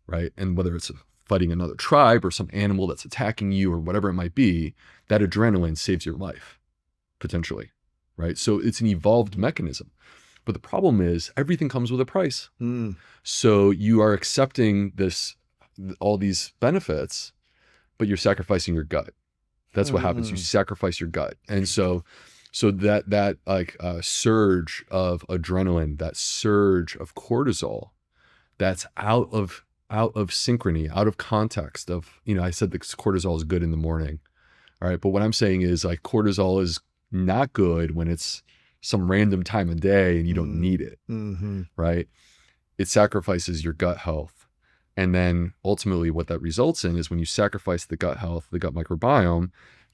right? And whether it's fighting another tribe or some animal that's attacking you or whatever it might be, that adrenaline saves your life, potentially, right? So it's an evolved mechanism. But the problem is everything comes with a price. So you are accepting all these benefits, but you're sacrificing your gut. That's what happens. You sacrifice your gut. And so that like surge of adrenaline, that surge of cortisol, that's out of synchrony, out of context of, I said that cortisol is good in the morning. All right. But what I'm saying is like cortisol is not good when it's some random time of day and you don't need it. Right. It sacrifices your gut health. And then ultimately what that results in is when you sacrifice the gut health, the gut microbiome,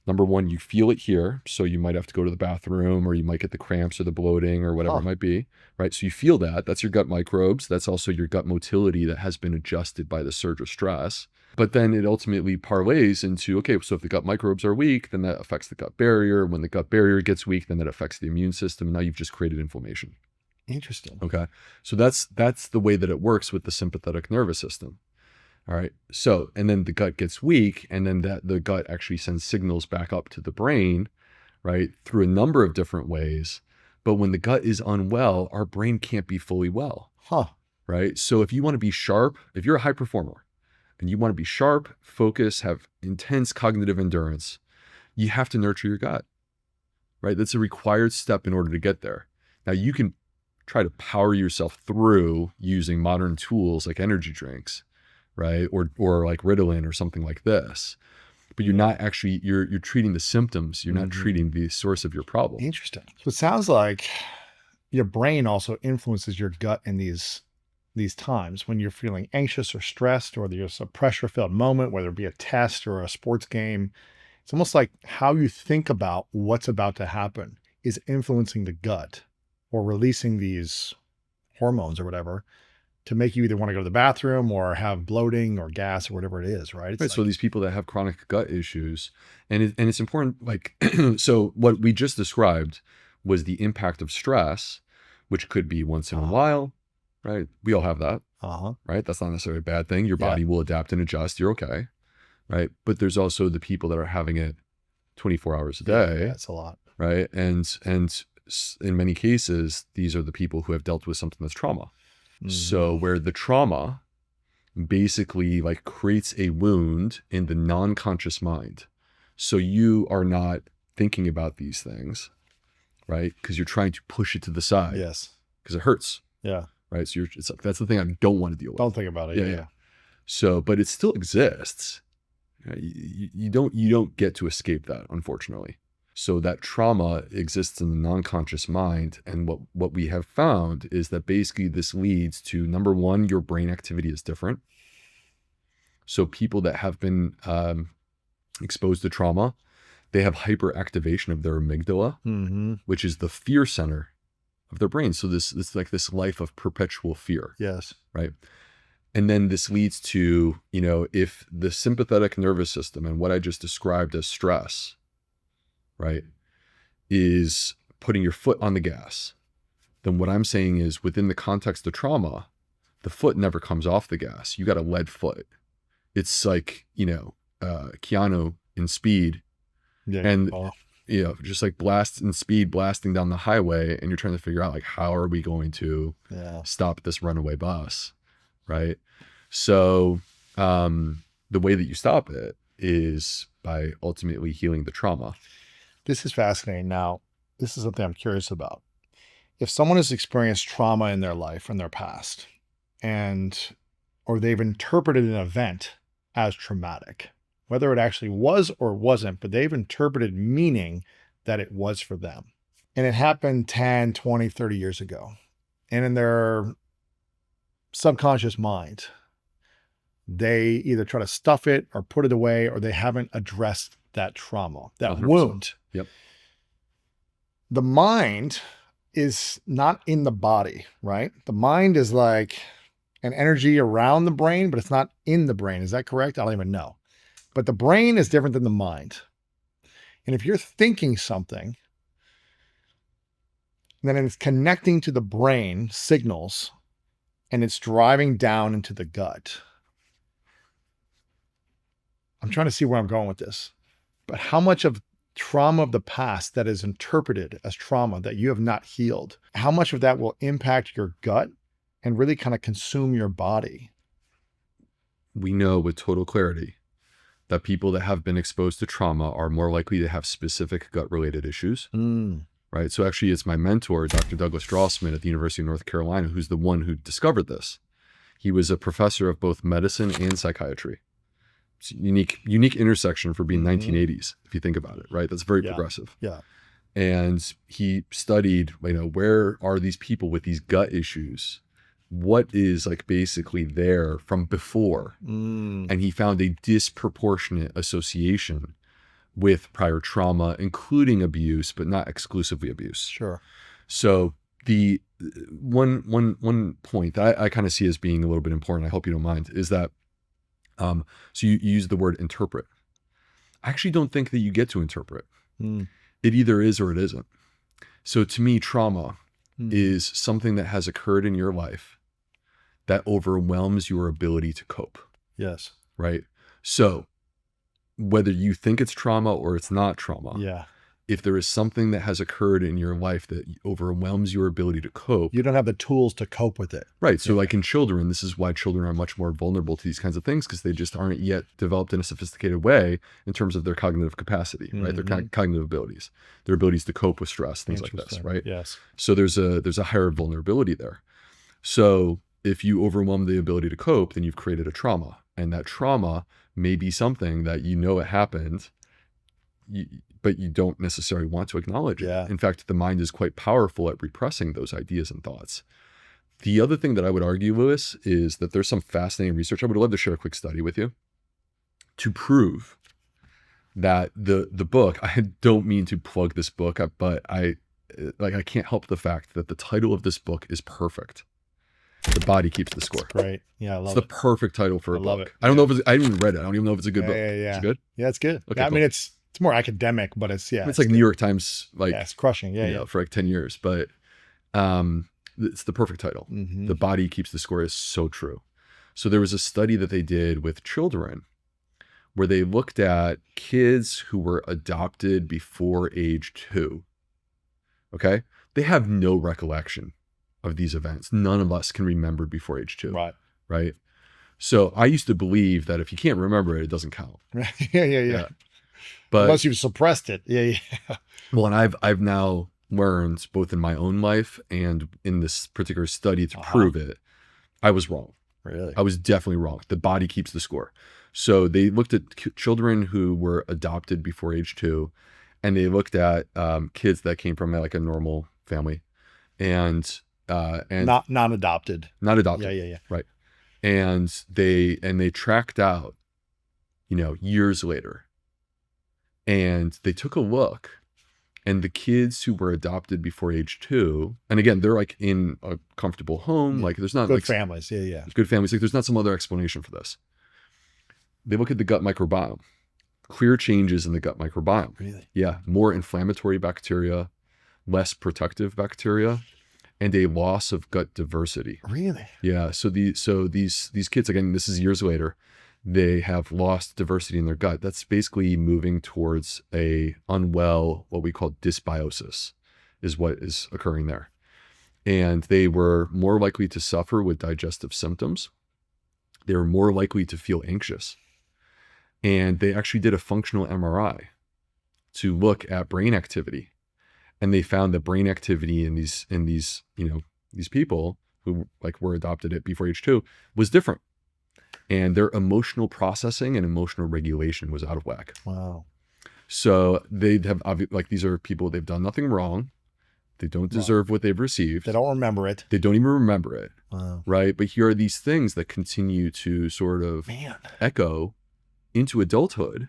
number one, you feel it here. So you might have to go to the bathroom, or you might get the cramps or the bloating or whatever it might be, right? So you feel that. That's your gut microbes. That's also your gut motility that has been adjusted by the surge of stress. But then it ultimately parlays into, okay, so if the gut microbes are weak, then that affects the gut barrier. When the gut barrier gets weak, then that affects the immune system. And now you've just created inflammation. Interesting. Okay. So that's the way that it works with the sympathetic nervous system. All right. So, and then the gut gets weak, and then the gut actually sends signals back up to the brain, right? Through a number of different ways. But when the gut is unwell, our brain can't be fully well. Right. So if you want to be sharp, if you're a high performer and you want to be sharp, focus, have intense cognitive endurance, you have to nurture your gut, right? That's a required step in order to get there. Now you can try to power yourself through using modern tools like energy drinks, right? Or like Ritalin or something like this, but you're not actually, you're treating the symptoms. You're not treating the source of your problem. Interesting. So it sounds like your brain also influences your gut in these times when you're feeling anxious or stressed, or there's a pressure-filled moment, whether it be a test or a sports game. It's almost like how you think about what's about to happen is influencing the gut, or releasing these hormones or whatever to make you either want to go to the bathroom or have bloating or gas or whatever it is, right? Right. So these people that have chronic gut issues, and it's important, like, so what we just described was the impact of stress, which could be once in a while, right? We all have that, right? That's not necessarily a bad thing. Your body will adapt and adjust. You're okay, right? But there's also the people that are having it 24 hours a day. That's a lot. Right. And in many cases, these are the people who have dealt with something that's trauma. So where the trauma basically like creates a wound in the non-conscious mind. So you are not thinking about these things, right? Because you're trying to push it to the side. Yes. Because it hurts. Yeah. Right. So it's like, that's the thing I don't want to deal with. Don't think about it. Yeah. So, but it still exists. You don't get to escape that, unfortunately. So that trauma exists in the non-conscious mind. And what we have found is that basically this leads to, number one, your brain activity is different. So people that have been exposed to trauma, they have hyperactivation of their amygdala, which is the fear center of their brain. So this like this life of perpetual fear. Yes. Right. And then this leads to, if the sympathetic nervous system and what I just described as stress, right, is putting your foot on the gas, then what I'm saying is within the context of trauma, the foot never comes off the gas. You got a lead foot. It's like, Keanu in Speed. Yeah. And, just like blasting down the highway. And you're trying to figure out, like, how are we going to stop this runaway bus? Right. So the way that you stop it is by ultimately healing the trauma. This is fascinating. Now, this is something I'm curious about. If someone has experienced trauma in their life, in their past, or they've interpreted an event as traumatic, whether it actually was or wasn't, but they've interpreted meaning that it was for them. And it happened 10, 20, 30 years ago. And in their subconscious mind, they either try to stuff it or put it away, or they haven't addressed that trauma, that 100%. wound. Yep. The mind is not in the body, right? The mind is like an energy around the brain, but it's not in the brain. Is that correct? I don't even know. But the brain is different than the mind. And if you're thinking something, then it's connecting to the brain signals and it's driving down into the gut. I'm trying to see where I'm going with this. But how much of trauma of the past that is interpreted as trauma that you have not healed, how much of that will impact your gut and really kind of consume your body? We know with total clarity that people that have been exposed to trauma are more likely to have specific gut-related issues. Right. So actually, it's my mentor, Dr. Douglas Drossman at the University of North Carolina, who's the one who discovered this. He was a professor of both medicine and psychiatry. It's a unique intersection for being 1980s, if you think about it, right? That's very progressive. Yeah. And he studied, where are these people with these gut issues? What is like basically there from before? And he found a disproportionate association with prior trauma, including abuse, but not exclusively abuse. Sure. So the one point that I kind of see as being a little bit important, I hope you don't mind, is that so you use the word interpret. I actually don't think that you get to interpret. It either is or it isn't. So to me, trauma is something that has occurred in your life that overwhelms your ability to cope. Yes. Right. So whether you think it's trauma or it's not trauma, if there is something that has occurred in your life that overwhelms your ability to cope, you don't have the tools to cope with it. Right. So like in children, this is why children are much more vulnerable to these kinds of things, because they just aren't yet developed in a sophisticated way in terms of their cognitive capacity, right? Their cognitive abilities, their abilities to cope with stress, things like this, right? Yes. So there's a higher vulnerability there. So if you overwhelm the ability to cope, then you've created a trauma, and that trauma may be something that it happened, but you don't necessarily want to acknowledge it. In fact, the mind is quite powerful at repressing those ideas and thoughts. The other thing that I would argue, Lewis, is that there's some fascinating research. I would love to share a quick study with you to prove that the book, I don't mean to plug this book, but I can't help the fact that the title of this book is perfect. The Body Keeps the Score. Great. Yeah, I love it. It's the perfect title for a book. Love it. I don't know if I haven't even read it. I don't even know if it's a good book. Yeah. Is it good? Yeah, it's good. Okay, I cool. mean, it's more academic, but it's it's like good. New York Times, it's crushing. For like 10 years. But it's the perfect title. The Body Keeps the Score is so true. So there was a study that they did with children where they looked at kids who were adopted before age 2. Okay. They have no recollection of these events. None of us can remember before age 2. Right. So I used to believe that if you can't remember it, it doesn't count. Yeah. But unless you've suppressed it. Yeah. Well, and I've now learned both in my own life and in this particular study to prove it, I was wrong. Really? I was definitely wrong. The body keeps the score. So they looked at children who were adopted before age 2, and they looked at kids that came from like a normal family, and Not non-adopted. not adopted. Yeah. Right. And they tracked out, years later, and they took a look, and the kids who were adopted before age 2, and again, they're like in a comfortable home, like there's not Good like families. Yeah. good families, like there's not some other explanation for this. They look at the gut microbiome, clear changes in the gut microbiome. Really? Yeah, more inflammatory bacteria, less protective bacteria, and a loss of gut diversity. Really? Yeah. So these kids, again, this is years later, they have lost diversity in their gut. That's basically moving towards a unwell, what we call dysbiosis, is what is occurring there. And they were more likely to suffer with digestive symptoms. They were more likely to feel anxious. And they actually did a functional MRI to look at brain activity. And they found that brain activity in these people who like were adopted at before age 2 was different. And their emotional processing and emotional regulation was out of whack. Wow. So they have, like, these are people, they've done nothing wrong. They don't deserve what they've received. They don't remember it. They don't even remember it. Wow. Right. But here are these things that continue to sort of echo into adulthood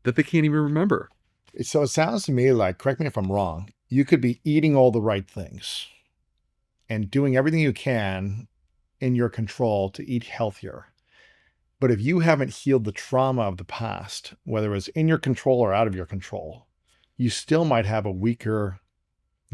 that they can't even remember. So it sounds to me like, correct me if I'm wrong, you could be eating all the right things and doing everything you can in your control to eat healthier. But if you haven't healed the trauma of the past, whether it was in your control or out of your control, you still might have a weaker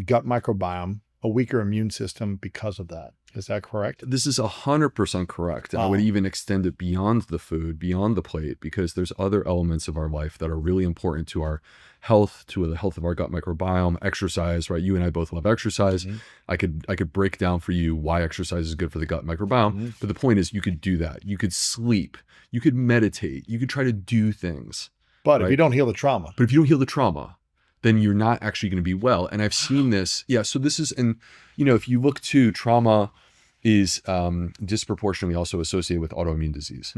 gut microbiome, a weaker immune system because of that. Is that correct? This is 100% correct. And I would even extend it beyond the food, beyond the plate, because there's other elements of our life that are really important to our health, to the health of our gut microbiome. Exercise, right? You and I both love exercise. Mm-hmm. I could break down for you why exercise is good for the gut microbiome. Mm-hmm. But the point is, you could do that. You could sleep. You could meditate. You could try to do things. But if you don't heal the trauma. But if you don't heal the trauma, then you're not actually going to be well. And I've seen this. Yeah. So this is, and if you look to trauma is disproportionately also associated with autoimmune disease,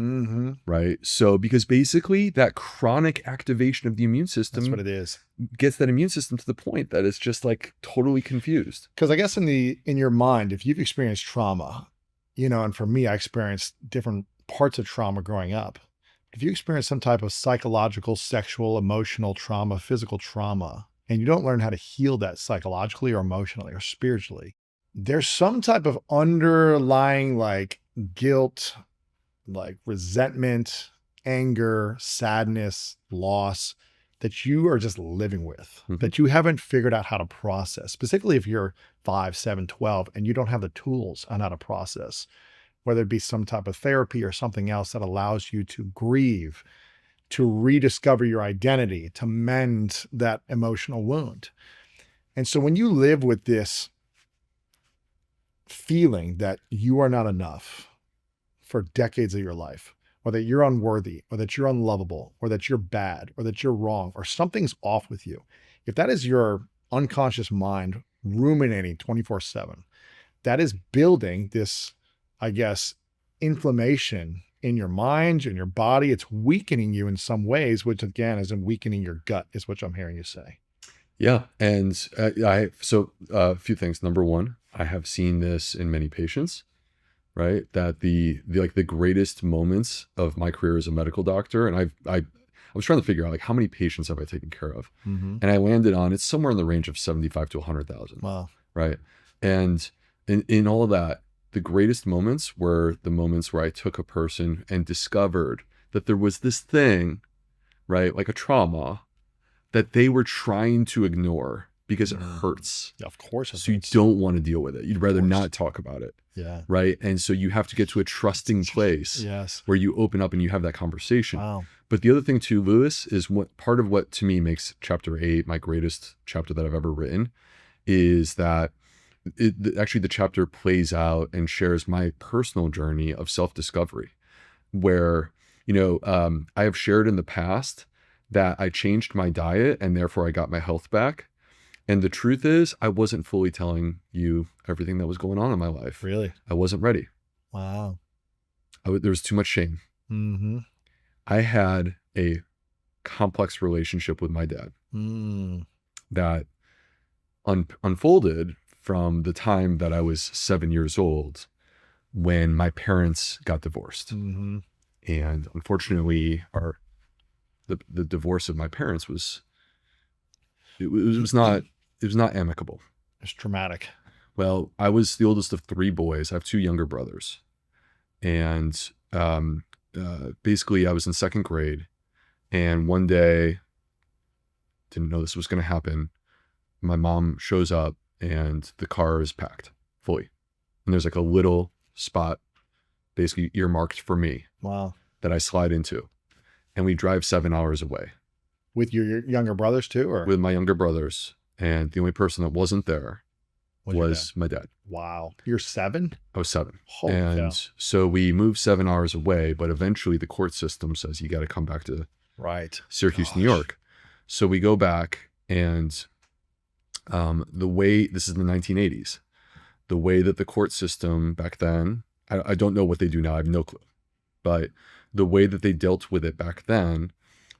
right? So because basically that chronic activation of the immune system, that's what it is, gets that immune system to the point that it's just like totally confused. Because I guess in your mind, if you've experienced trauma, and for me, I experienced different parts of trauma growing up. If you experience some type of psychological, sexual, emotional trauma, physical trauma, and you don't learn how to heal that psychologically or emotionally or spiritually, there's some type of underlying like guilt, like resentment, anger, sadness, loss that you are just living with, that you haven't figured out how to process, specifically if you're 5, 7, 12, and you don't have the tools on how to process, whether it be some type of therapy or something else that allows you to grieve, to rediscover your identity, to mend that emotional wound. And so when you live with this feeling that you are not enough for decades of your life, or that you're unworthy, or that you're unlovable, or that you're bad, or that you're wrong, or something's off with you, if that is your unconscious mind ruminating 24/7, that is building this, I guess, inflammation in your mind, in your body. It's weakening you in some ways, which again is in weakening your gut, is what I'm hearing you say. Yeah. And so a few things. Number one, I have seen this in many patients, right? That the greatest moments of my career as a medical doctor, and I was trying to figure out like how many patients have I taken care of, and I landed on it's somewhere in the range of 75 to 100,000. Wow. Right. And in all of that, the greatest moments were the moments where I took a person and discovered that there was this thing, right, like a trauma, that they were trying to ignore because it hurts. Yeah, of course. So you don't want to deal with it. You'd rather not talk about it. Yeah. Right. And so you have to get to a trusting place where you open up and you have that conversation. Wow. But the other thing too, Lewis, is part of what to me makes chapter 8 my greatest chapter that I've ever written is that actually the chapter plays out and shares my personal journey of self-discovery where, I have shared in the past that I changed my diet and therefore I got my health back. And the truth is I wasn't fully telling you everything that was going on in my life. Really? I wasn't ready. Wow. there was too much shame. Mm-hmm. I had a complex relationship with my dad that unfolded from the time that I was 7 years old when my parents got divorced. Mm-hmm. And unfortunately, the divorce of my parents was not amicable. It's traumatic. Well, I was the oldest of 3 boys. I have 2 younger brothers. And basically I was in 2nd grade, and one day, didn't know this was going to happen, my mom shows up and the car is packed fully. And there's like a little spot basically earmarked for me. Wow. That I slide into. And we drive 7 hours away. With your younger brothers too? Or with my younger brothers. And the only person that wasn't there was my dad. Wow. You're 7? I was 7. Holy cow. So we moved 7 hours away, but eventually the court system says you got to come back to Syracuse, New York. So we go back, and this is in the 1980s, the way that the court system back then, I don't know what they do now, I have no clue, but the way that they dealt with it back then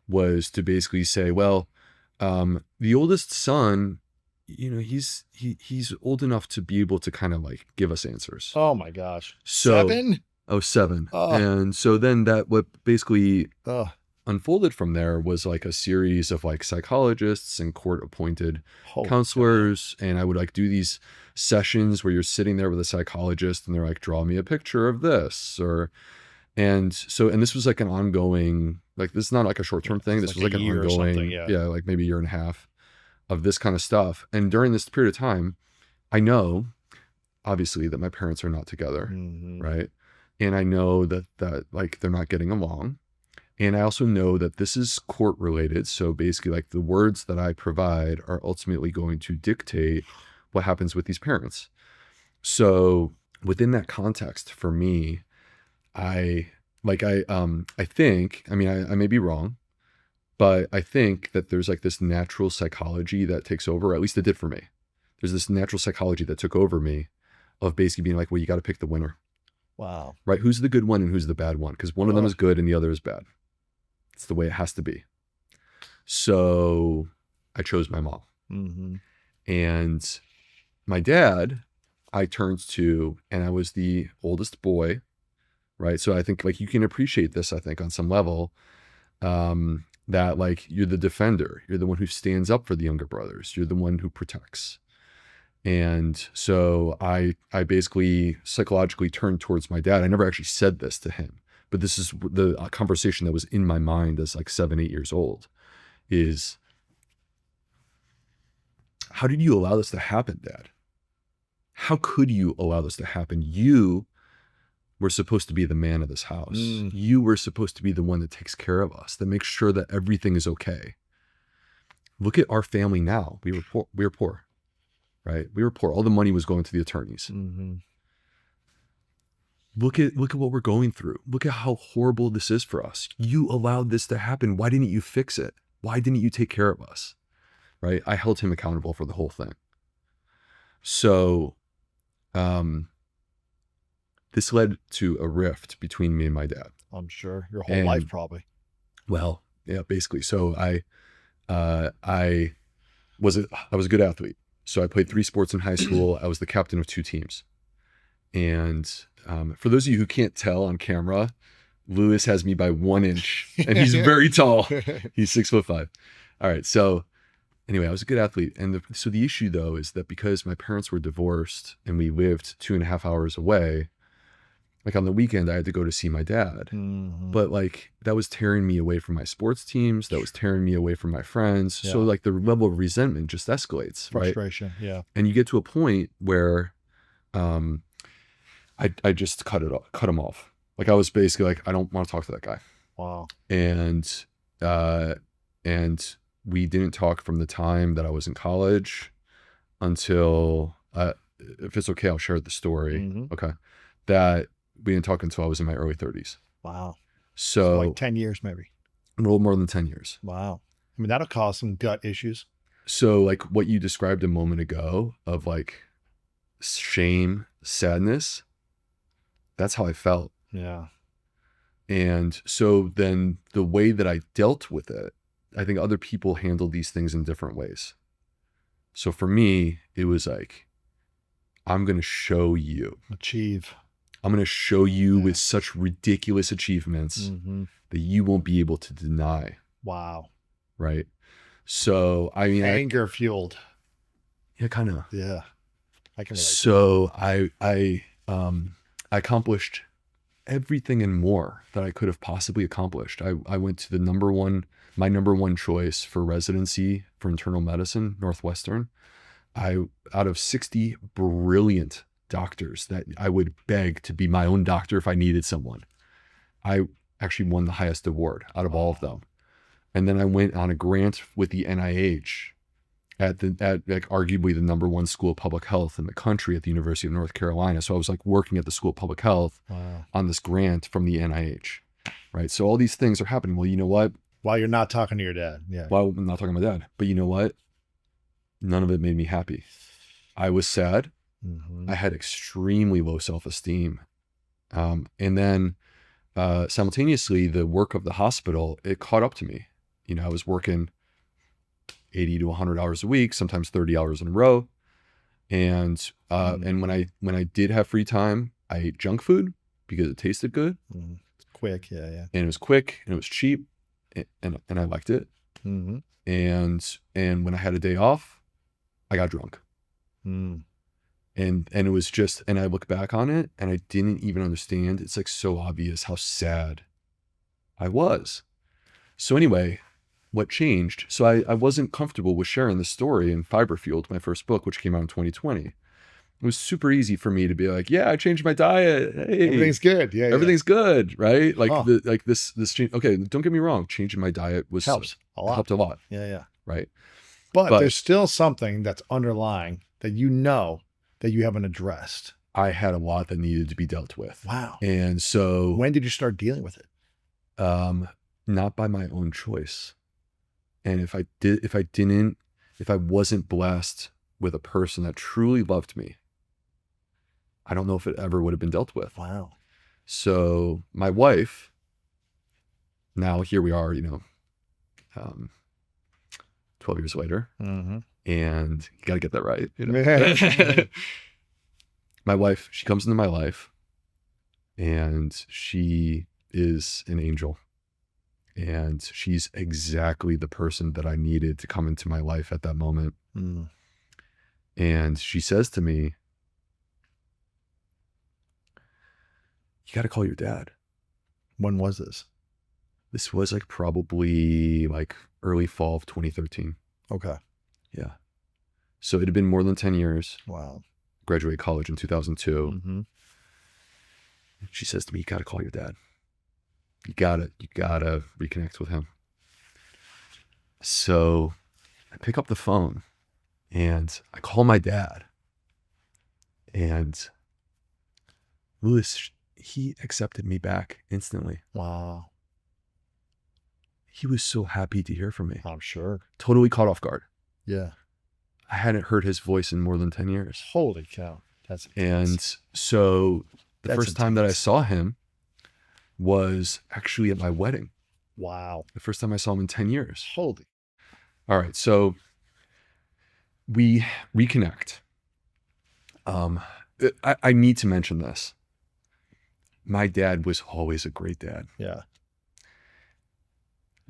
was to basically say, well, the oldest son, he's old enough to be able to kind of like give us answers. Oh my gosh. So, 7? Oh, 7. Oh. And so then what basically unfolded from there was like a series of like psychologists and court appointed counselors. And I would like do these sessions where you're sitting there with a psychologist and they're like, draw me a picture of this, and this was like an ongoing, like, this is not like a short-term thing. This was like an ongoing, like maybe 1.5 years of this kind of stuff. And during this period of time, I know obviously that my parents are not together. Mm-hmm. Right. And I know that like they're not getting along. And I also know that this is court related. So basically like the words that I provide are ultimately going to dictate what happens with these parents. So within that context, for me, I think, I mean, I may be wrong, but I think that there's like this natural psychology that takes over, or at least it did for me. There's this natural psychology that took over me of basically being like, well, you got to pick the winner. Wow. Right. Who's the good one and who's the bad one? Because one of them is good and the other is bad. It's the way it has to be. So I chose my mom. Mm-hmm. And my dad, I turned to, and I was the oldest boy. Right. So I think like you can appreciate this, I think on some level, that like you're the defender, you're the one who stands up for the younger brothers. You're the one who protects. And so I basically psychologically turned towards my dad. I never actually said this to him, but this is the conversation that was in my mind as like 7, 8 years old is, how did you allow this to happen, Dad? How could you allow this to happen? You were supposed to be the man of this house. You were supposed to be the one that takes care of us, that makes sure that everything is okay. Look at our family now. We were poor, right? We were poor. All the money was going to the attorneys. Mm-hmm. Look at what we're going through. Look at how horrible this is for us. You allowed this to happen. Why didn't you fix it? Why didn't you take care of us? Right? I held him accountable for the whole thing. So, this led to a rift between me and my dad. I'm sure your whole life, probably. Well, yeah, basically. So I was a good athlete. So I played 3 sports in high school. I was the captain of 2 teams. And for those of you who can't tell on camera, Lewis has me by 1 inch, and he's very tall. He's 6'5". All right. So anyway, I was a good athlete. And so the issue though is that because my parents were divorced and we lived 2.5 hours away, like on the weekend, I had to go to see my dad. Mm-hmm. But like that was tearing me away from my sports teams. That was tearing me away from my friends. Yeah. So like the level of resentment just escalates. Frustration, right? Yeah. And you get to a point where I just cut him off. Like I was basically like, I don't want to talk to that guy. Wow. And we didn't talk from the time that I was in college until, if it's okay, I'll share the story. Mm-hmm. Okay. That we didn't talk until I was in my early 30s. Wow. So like 10 years, maybe. A little more than 10 years. Wow. I mean, that'll cause some gut issues. So like what you described a moment ago of like shame, sadness, that's how I felt. Yeah. And so then the way that I dealt with it, I think other people handle these things in different ways. So for me, it was like, I'm going to show you. Achieve. I'm going to show you with such ridiculous achievements that you won't be able to deny. Wow. Right. So, I mean, anger fueled. Yeah, kind of. Yeah. I can relate. So I accomplished everything and more that I could have possibly accomplished. I went to my number one choice for residency for internal medicine, Northwestern. Out of 60 brilliant doctors that I would beg to be my own doctor if I needed someone, I actually won the highest award out of all of them. And then I went on a grant with the NIH at like arguably the number one school of public health in the country at the University of North Carolina. So I was like working at the School of Public Health on this grant from the NIH, right? So all these things are happening. Well, you know what? While you're not talking to your dad. Yeah. While I'm not talking to my dad. But you know what? None of it made me happy. I was sad. I had extremely low self-esteem. And then simultaneously, the work of the hospital, it caught up to me. You know, I was working 80 to 100 hours a week, sometimes 30 hours in a row. And when I did have free time, I ate junk food because it tasted good. Quick, yeah. And it was quick and it was cheap and I liked it. And when I had a day off, I got drunk. And it was just, and I look back on it and I didn't even understand. It's like so obvious how sad I was. So anyway, what changed? So I wasn't comfortable with sharing the story in Fiber Fueled, my first book, which came out in 2020. It was super easy for me to be like, yeah, I changed my diet. Hey, everything's good. Yeah. Everything's good. Right. Like this change. Okay. Don't get me wrong. Changing my diet helped a lot. Yeah. Right. But there's still something that's underlying that you know that you haven't addressed. I had a lot that needed to be dealt with. Wow. And so when did you start dealing with it? Not by my own choice. And if I wasn't blessed with a person that truly loved me, I don't know if it ever would have been dealt with. Wow. So my wife, now here we are, 12 years later, and you got to get that right. My wife, she comes into my life and she is an angel. And she's exactly the person that I needed to come into my life at that moment. And she says to me, you got to call your dad. When was this? This was like probably like early fall of 2013. Okay. Yeah. So it had been more than 10 years. Wow. Graduated college in 2002. She says to me, you got to call your dad. You gotta reconnect with him. So I pick up the phone and I call my dad, and Louis, he accepted me back instantly. Wow. He was so happy to hear from me. I'm sure. Totally caught off guard. Yeah. I hadn't heard his voice in more than 10 years. Holy cow. That's intense. And so the first time that I saw him was actually at my wedding. Wow. The first time I saw him in 10 years. Holy. All right. So we reconnect. I need to mention this. My dad was always a great dad. Yeah.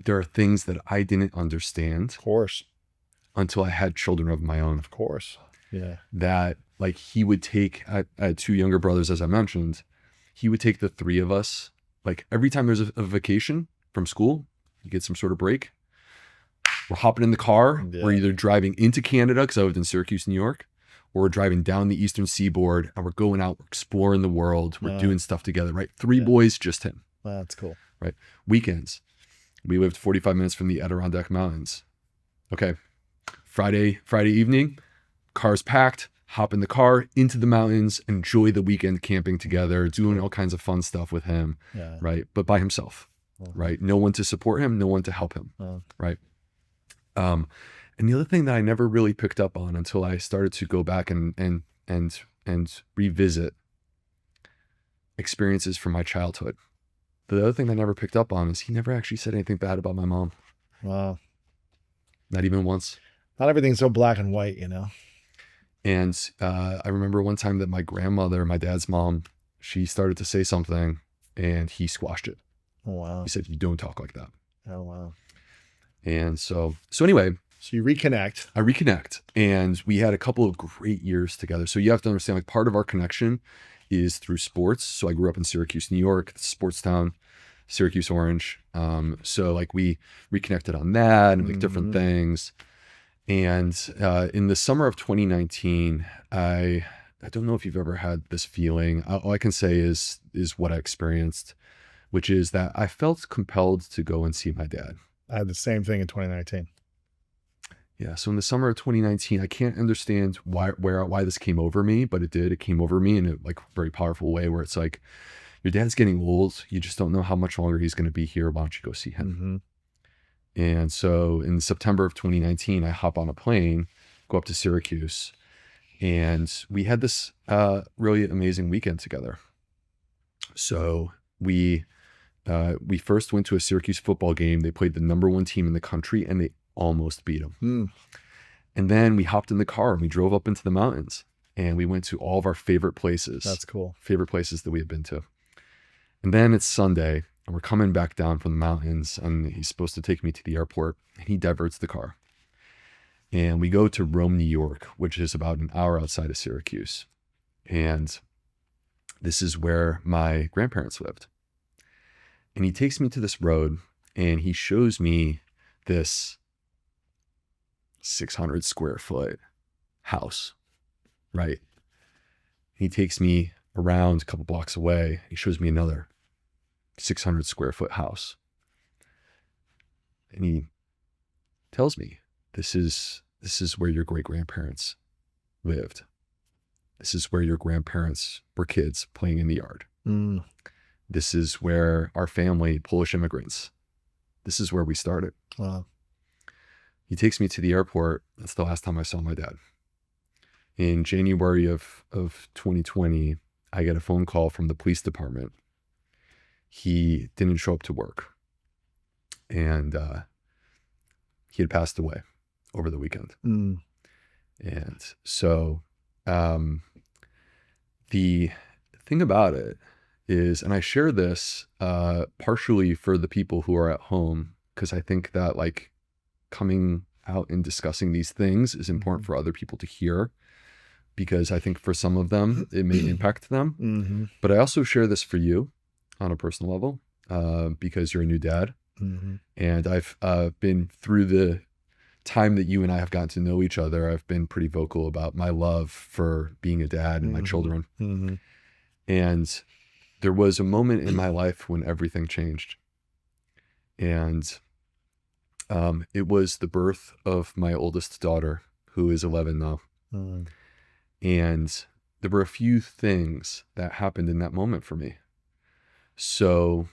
There are things that I didn't understand. Of course. Until I had children of my own. Of course. Yeah. That like he would take, I had two younger brothers, as I mentioned. He would take the three of us. Like every time there's a vacation from school, you get some sort of break. We're hopping in the car. Yeah. We're either driving into Canada, because I lived in Syracuse, New York, or we're driving down the Eastern Seaboard and we're going out, we're exploring the world. We're doing stuff together, right? Three boys, just him. Wow, that's cool. Right. Weekends. We lived 45 minutes from the Adirondack Mountains. Okay. Friday evening, car's packed. Hop in the car, into the mountains, enjoy the weekend camping together, doing all kinds of fun stuff with him, right? But by himself, right? No one to support him, no one to help him, right? And the other thing that I never really picked up on until I started to go back and revisit experiences from my childhood. The other thing I never picked up on is he never actually said anything bad about my mom. Wow. Not even once. Not everything's so black and white, you know? And I remember one time that my grandmother, my dad's mom, she started to say something and he squashed it. Oh, wow. He said, you don't talk like that. Oh, wow. And so anyway, So you reconnect. I reconnect, and we had a couple of great years together. So you have to understand, like, part of our connection is through sports. So I grew up in Syracuse, New York, sports town, Syracuse Orange. So like we reconnected on that and like different things. And in the summer of 2019, I don't know if you've ever had this feeling. All I can say is what I experienced, which is that I felt compelled to go and see my dad. I had the same thing in 2019. Yeah. So in the summer of 2019, I can't understand why this came over me, but it did. It came over me in a like very powerful way where it's like, your dad's getting old. You just don't know how much longer he's going to be here. Why don't you go see him? And so in September of 2019, I hop on a plane, go up to Syracuse, and we had this really amazing weekend together. So we first went to a Syracuse football game. They played the #1 team in the country, and they almost beat them. And then we hopped in the car and we drove up into the mountains, and we went to all of our favorite places. That's cool. Favorite places that we had been to. And then it's Sunday, and we're coming back down from the mountains, and he's supposed to take me to the airport, and he diverts the car. And we go to Rome, New York, which is about an hour outside of Syracuse. And this is where my grandparents lived. And he takes me to this road, and he shows me this 600 square foot house, right? He takes me around a couple blocks away. He shows me another 600 square foot house. And he tells me, this is where your great grandparents lived. This is where your grandparents were kids playing in the yard. This is where our family, Polish immigrants, this is where we started. Wow. He takes me to the airport. That's the last time I saw my dad. In January of 2020, I get a phone call from the police department. He didn't show up to work. And he had passed away over the weekend. And so the thing about it is, and I share this partially for the people who are at home, because I think that like coming out and discussing these things is important for other people to hear, because I think for some of them, it may impact them. But I also share this for you on a personal level because you're a new dad. And I've been through the time that you and I have gotten to know each other. I've been pretty vocal about my love for being a dad and my children. And there was a moment in my life when everything changed. And it was the birth of my oldest daughter, who is 11 now. And there were a few things that happened in that moment for me. So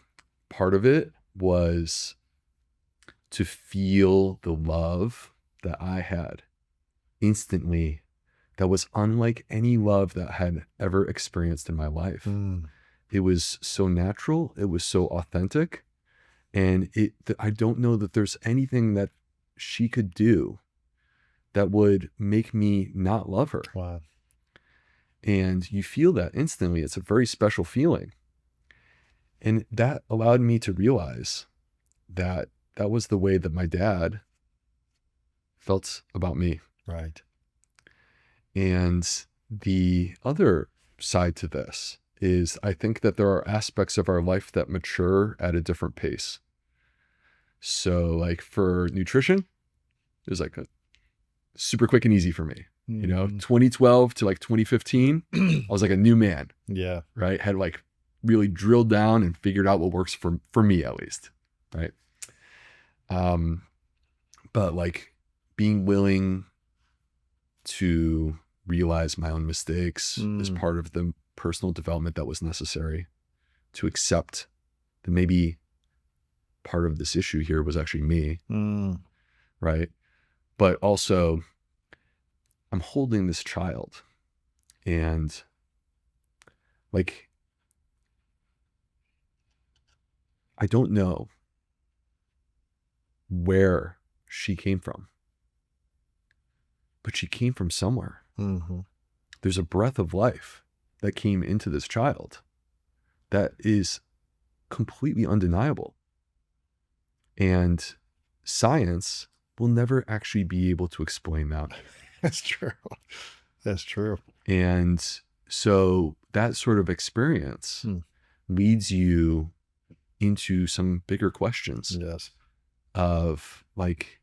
part of it was to feel the love that I had instantly that was unlike any love that I had ever experienced in my life. It was so natural. It was so authentic. And I don't know that there's anything that she could do that would make me not love her. Wow. And you feel that instantly. It's a very special feeling. And that allowed me to realize that that was the way that my dad felt about me. Right. And the other side to this is I think that there are aspects of our life that mature at a different pace. So like for nutrition, it was like a super quick and easy for me. You know, 2012 to like 2015, I was like a new man. Yeah. Right. Had like really drilled down and figured out what works for me at least. Right. But like being willing to realize my own mistakes is part of the personal development that was necessary, to accept that maybe part of this issue here was actually me. Right. But also I'm holding this child, and like I don't know where she came from, but she came from somewhere. Mm-hmm. There's a breath of life that came into this child that is completely undeniable. And science will never actually be able to explain that. That's true. That's true. And so that sort of experience leads you into some bigger questions. Yes. Of like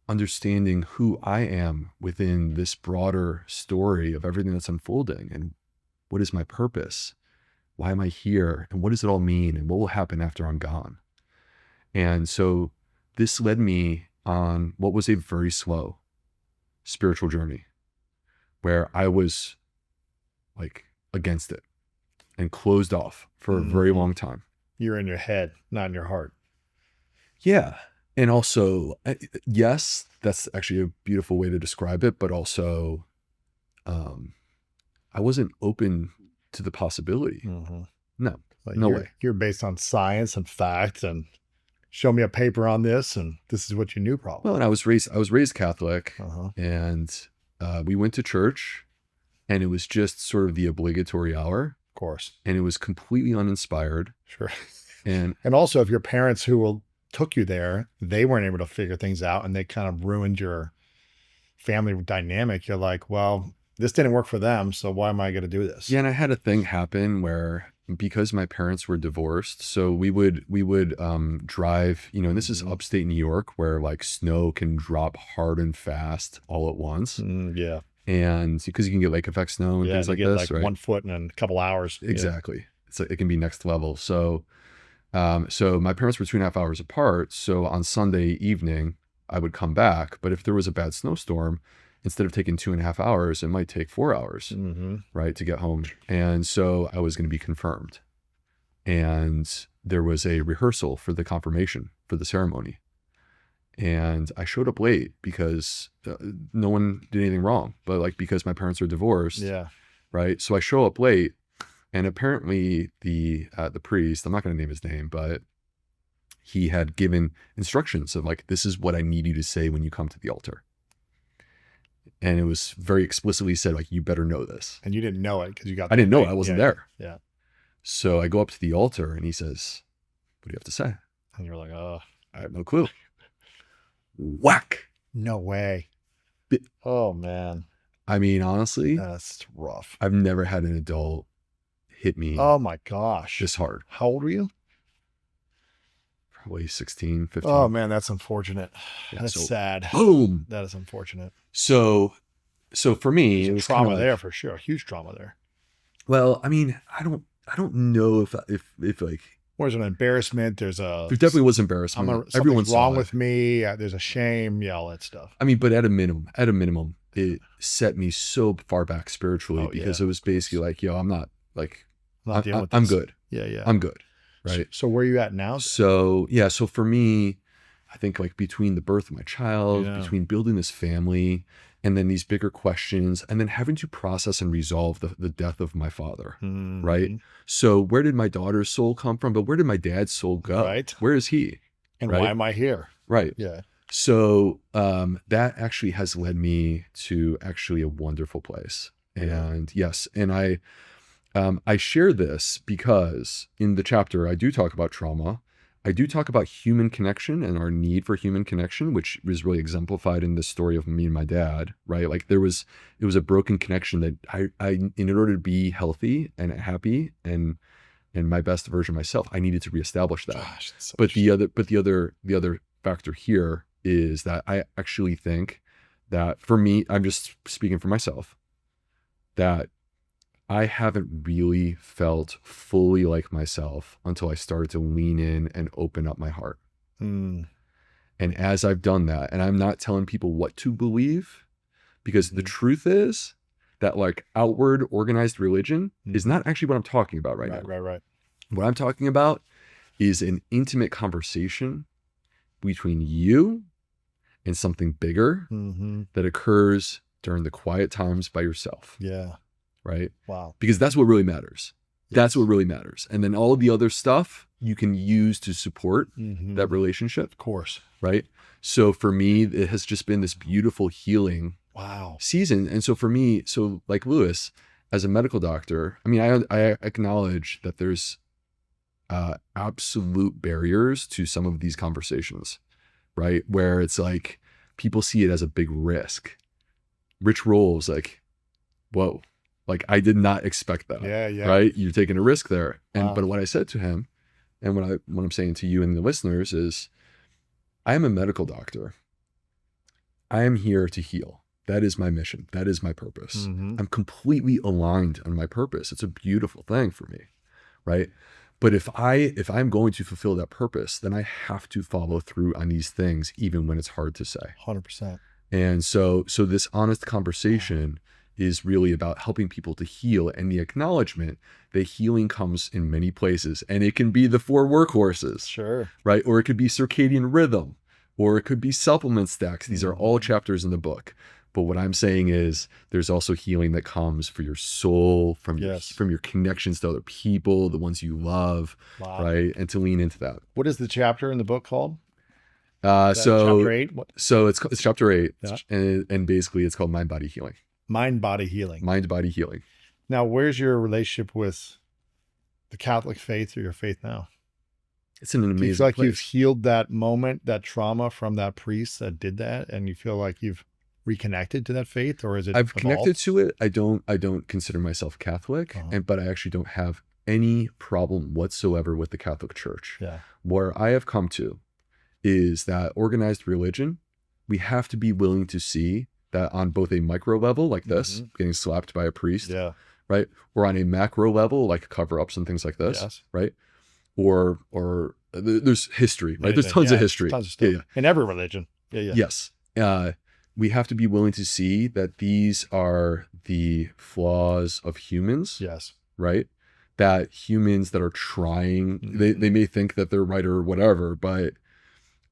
understanding who I am within this broader story of everything that's unfolding, and what is my purpose? Why am I here? And what does it all mean? And what will happen after I'm gone? And so this led me on what was a very slow spiritual journey where I was like against it and closed off for a very long time. You're in your head, not in your heart. Yeah. And also, yes, that's actually a beautiful way to describe it, but also I wasn't open to the possibility. Mm-hmm. No, Like no way. You're based on science and fact, and show me a paper on this, and this is what you knew probably. Well, and I was raised Catholic, Uh-huh. and we went to church, and it was just sort of the obligatory hour, Of course. and it was completely uninspired. Sure. And also, if your parents took you there, they weren't able to figure things out, and they kind of ruined your family dynamic, you're like, well, this didn't work for them, so why am I going to do this? yeah, and I had a thing happen where, because my parents were divorced, so we would drive, and this is upstate New York where like snow can drop hard and fast all at once. Yeah. And because you can get lake effect snow and things like get this, like right? 1 foot in a couple hours. Exactly. It's like, it can be next level. So my parents were 2.5 hours apart. So on Sunday evening, I would come back. But if there was a bad snowstorm, instead of taking 2.5 hours, it might take 4 hours, right, to get home. And so I was going to be confirmed. And there was a rehearsal for the confirmation, for the ceremony. And I showed up late because no one did anything wrong, but like because my parents are divorced, right? So I show up late, and apparently the priest, I'm not going to name his name, but he had given instructions of like, this is what I need you to say when you come to the altar. And it was very explicitly said, like, you better know this. And you didn't know it because I didn't know it. I wasn't there. Yeah. So I go up to the altar and he says, what do you have to say? And you're like, oh, I have no clue. Whack. No way. Oh, man. I mean, honestly, That's rough. I've never had an adult hit me Oh, my gosh. this hard. How old were you? Probably 16, 15. Oh, man, that's unfortunate. Yeah, That's so sad. boom. That is unfortunate. So for me, it was trauma kinda there like, for sure. Huge trauma there. well, I mean, I don't know if like, There's an embarrassment. There definitely was embarrassment. Everyone something's saw wrong it. with me. There's a shame. Yeah, all that stuff. I mean, but at a minimum, it set me so far back spiritually because it was basically like, yo, I'm not like, Not dealing with I'm this. good. Yeah. I'm good. Right. So where are you at now? So for me, I think like between the birth of my child, between building this family, and then these bigger questions, and then having to process and resolve the death of my father, right? So where did my daughter's soul come from? But where did my dad's soul go? Right. Where is he? And right? why am I here? Right. Yeah. So that actually has led me to actually a wonderful place. And yes, and I share this because in the chapter, I do talk about trauma. I do talk about human connection and our need for human connection, which was really exemplified in the story of me and my dad, right? Like it was a broken connection that I in order to be healthy and happy and my best version of myself, I needed to reestablish that. Gosh, that's so But the other factor here is that I actually think that for me, I'm just speaking for myself, that I haven't really felt fully like myself until I started to lean in and open up my heart. And as I've done that, and I'm not telling people what to believe, because the truth is that like outward organized religion is not actually what I'm talking about right now. Right. What I'm talking about is an intimate conversation between you and something bigger that occurs during the quiet times by yourself. Yeah. Right? Wow. Because that's what really matters. That's what really matters. And then all the other stuff you can use to support that relationship. Of course. Right. So for me, it has just been this beautiful healing season. And so for me, so like Lewis, as a medical doctor, I mean, I acknowledge that there's absolute barriers to some of these conversations, right? Where it's like people see it as a big risk. Rich Roll's like, whoa, like I did not expect that. Yeah. Right? You're taking a risk there. And but what I said to him, and what I'm saying to you and the listeners is, I am a medical doctor. I am here to heal. That is my mission. That is my purpose. I'm completely aligned on my purpose. It's a beautiful thing for me, right? But if I'm going to fulfill that purpose, then I have to follow through on these things, even when it's hard to say. 100%. And so this honest conversation is really about helping people to heal, and the acknowledgement that healing comes in many places, and it can be the 4 workhorses, Sure. right? Or it could be circadian rhythm, or it could be supplement stacks. These are all chapters in the book. But what I'm saying is there's also healing that comes for your soul, from your connections to other people, the ones you love, right? And to lean into that. What is the chapter in the book called? So chapter 8? So it's chapter 8, Yeah. and basically it's called Mind Body Healing. Mind Body Healing. Mind Body Healing. Now, where's your relationship with the Catholic faith or your faith now? It's an amazing Do you feel like place. you've healed that moment, that trauma from that priest that did that, and you feel like you've reconnected to that faith, or is it? I've connected to it. I don't consider myself Catholic, but I actually don't have any problem whatsoever with the Catholic Church. Yeah. Where I have come to is that organized religion, we have to be willing to see that on both a micro level, like this, getting slapped by a priest, right? Or on a macro level, like cover-ups and things like this, right? Or there's history, right? There's tons of history. Tons of stuff. In every religion. Yeah. Yes. We have to be willing to see that these are the flaws of humans. Yes. Right? That humans that are trying, they may think that they're right or whatever, but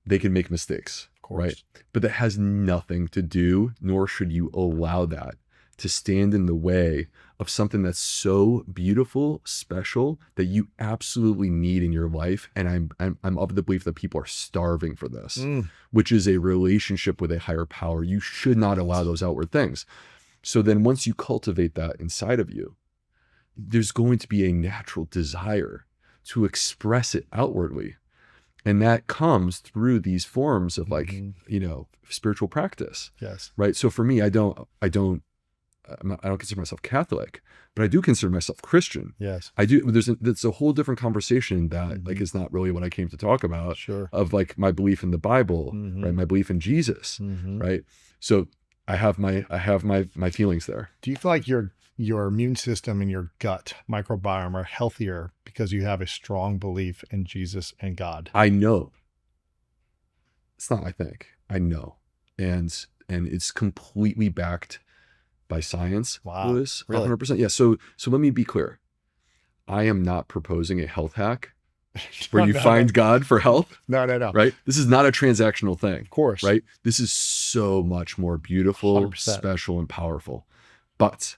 they can make mistakes. Of course. Right? But that has nothing to do, nor should you allow that to stand in the way of something that's so beautiful, special, that you absolutely need in your life. And I'm of the belief that people are starving for this, which is a relationship with a higher power. You should not allow those outward things. So then once you cultivate that inside of you, there's going to be a natural desire to express it outwardly. And that comes through these forms of like, spiritual practice. Yes. Right. So for me, I don't consider myself Catholic, but I do consider myself Christian. Yes. I do. That's a whole different conversation that like is not really what I came to talk about. Sure. Of like my belief in the Bible, right? My belief in Jesus, right? So I have my feelings there. Do you feel like your immune system and your gut microbiome are healthier because you have a strong belief in Jesus and God? I know. It's not I think. I know. And it's completely backed by science. Wow. Lewis, really? 100%. Yeah. So let me be clear. I am not proposing a health hack where you find God for health. No. Right? This is not a transactional thing. Of course. Right? This is so much more beautiful, 100%. special, and powerful. But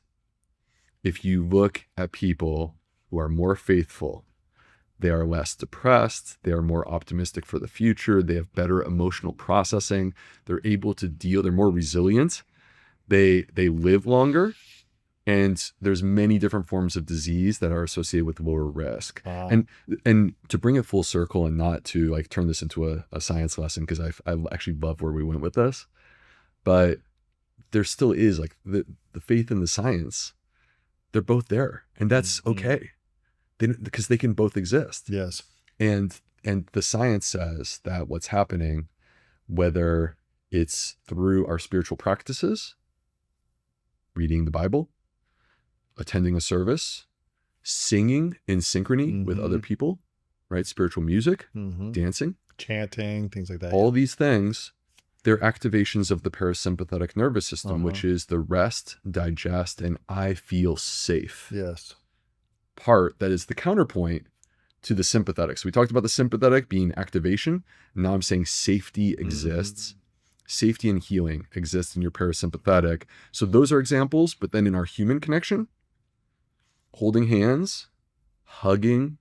if you look at people who are more faithful, they are less depressed. They are more optimistic for the future. They have better emotional processing. They're able to deal. They're more resilient. They live longer. And there's many different forms of disease that are associated with lower risk. And to bring it full circle and not to like turn this into a science lesson, because I actually love where we went with this, but there still is like the faith and the science, they're both there, and that's okay. Because they can both exist. Yes. And the science says that what's happening, whether it's through our spiritual practices, reading the Bible, attending a service, singing in synchrony with other people, right? Spiritual music, dancing, chanting, things like that. All these things, they're activations of the parasympathetic nervous system, which is the rest, digest, and I feel safe. Yes. Part that is the counterpoint to the sympathetic. So we talked about the sympathetic being activation. Now I'm saying safety exists. Safety and healing exist in your parasympathetic. So those are examples, but then in our human connection, holding hands, hugging,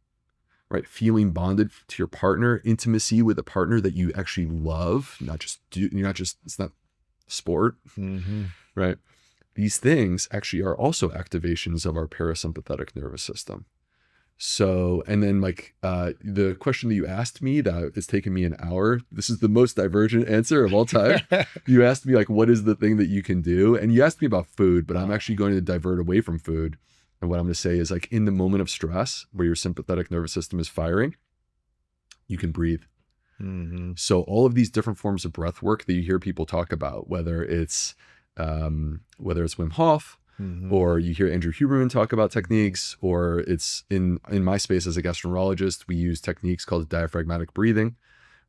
right? Feeling bonded to your partner, intimacy with a partner that you actually love, it's not sport, right? These things actually are also activations of our parasympathetic nervous system. So, and then like the question that you asked me that has taken me an hour, this is the most divergent answer of all time. You asked me like, what is the thing that you can do? And you asked me about food, but I'm actually going to divert away from food. And what I'm going to say is like in the moment of stress where your sympathetic nervous system is firing, you can breathe. So all of these different forms of breath work that you hear people talk about, whether it's Wim Hof, or you hear Andrew Huberman talk about techniques, or it's in my space as a gastroenterologist, we use techniques called diaphragmatic breathing,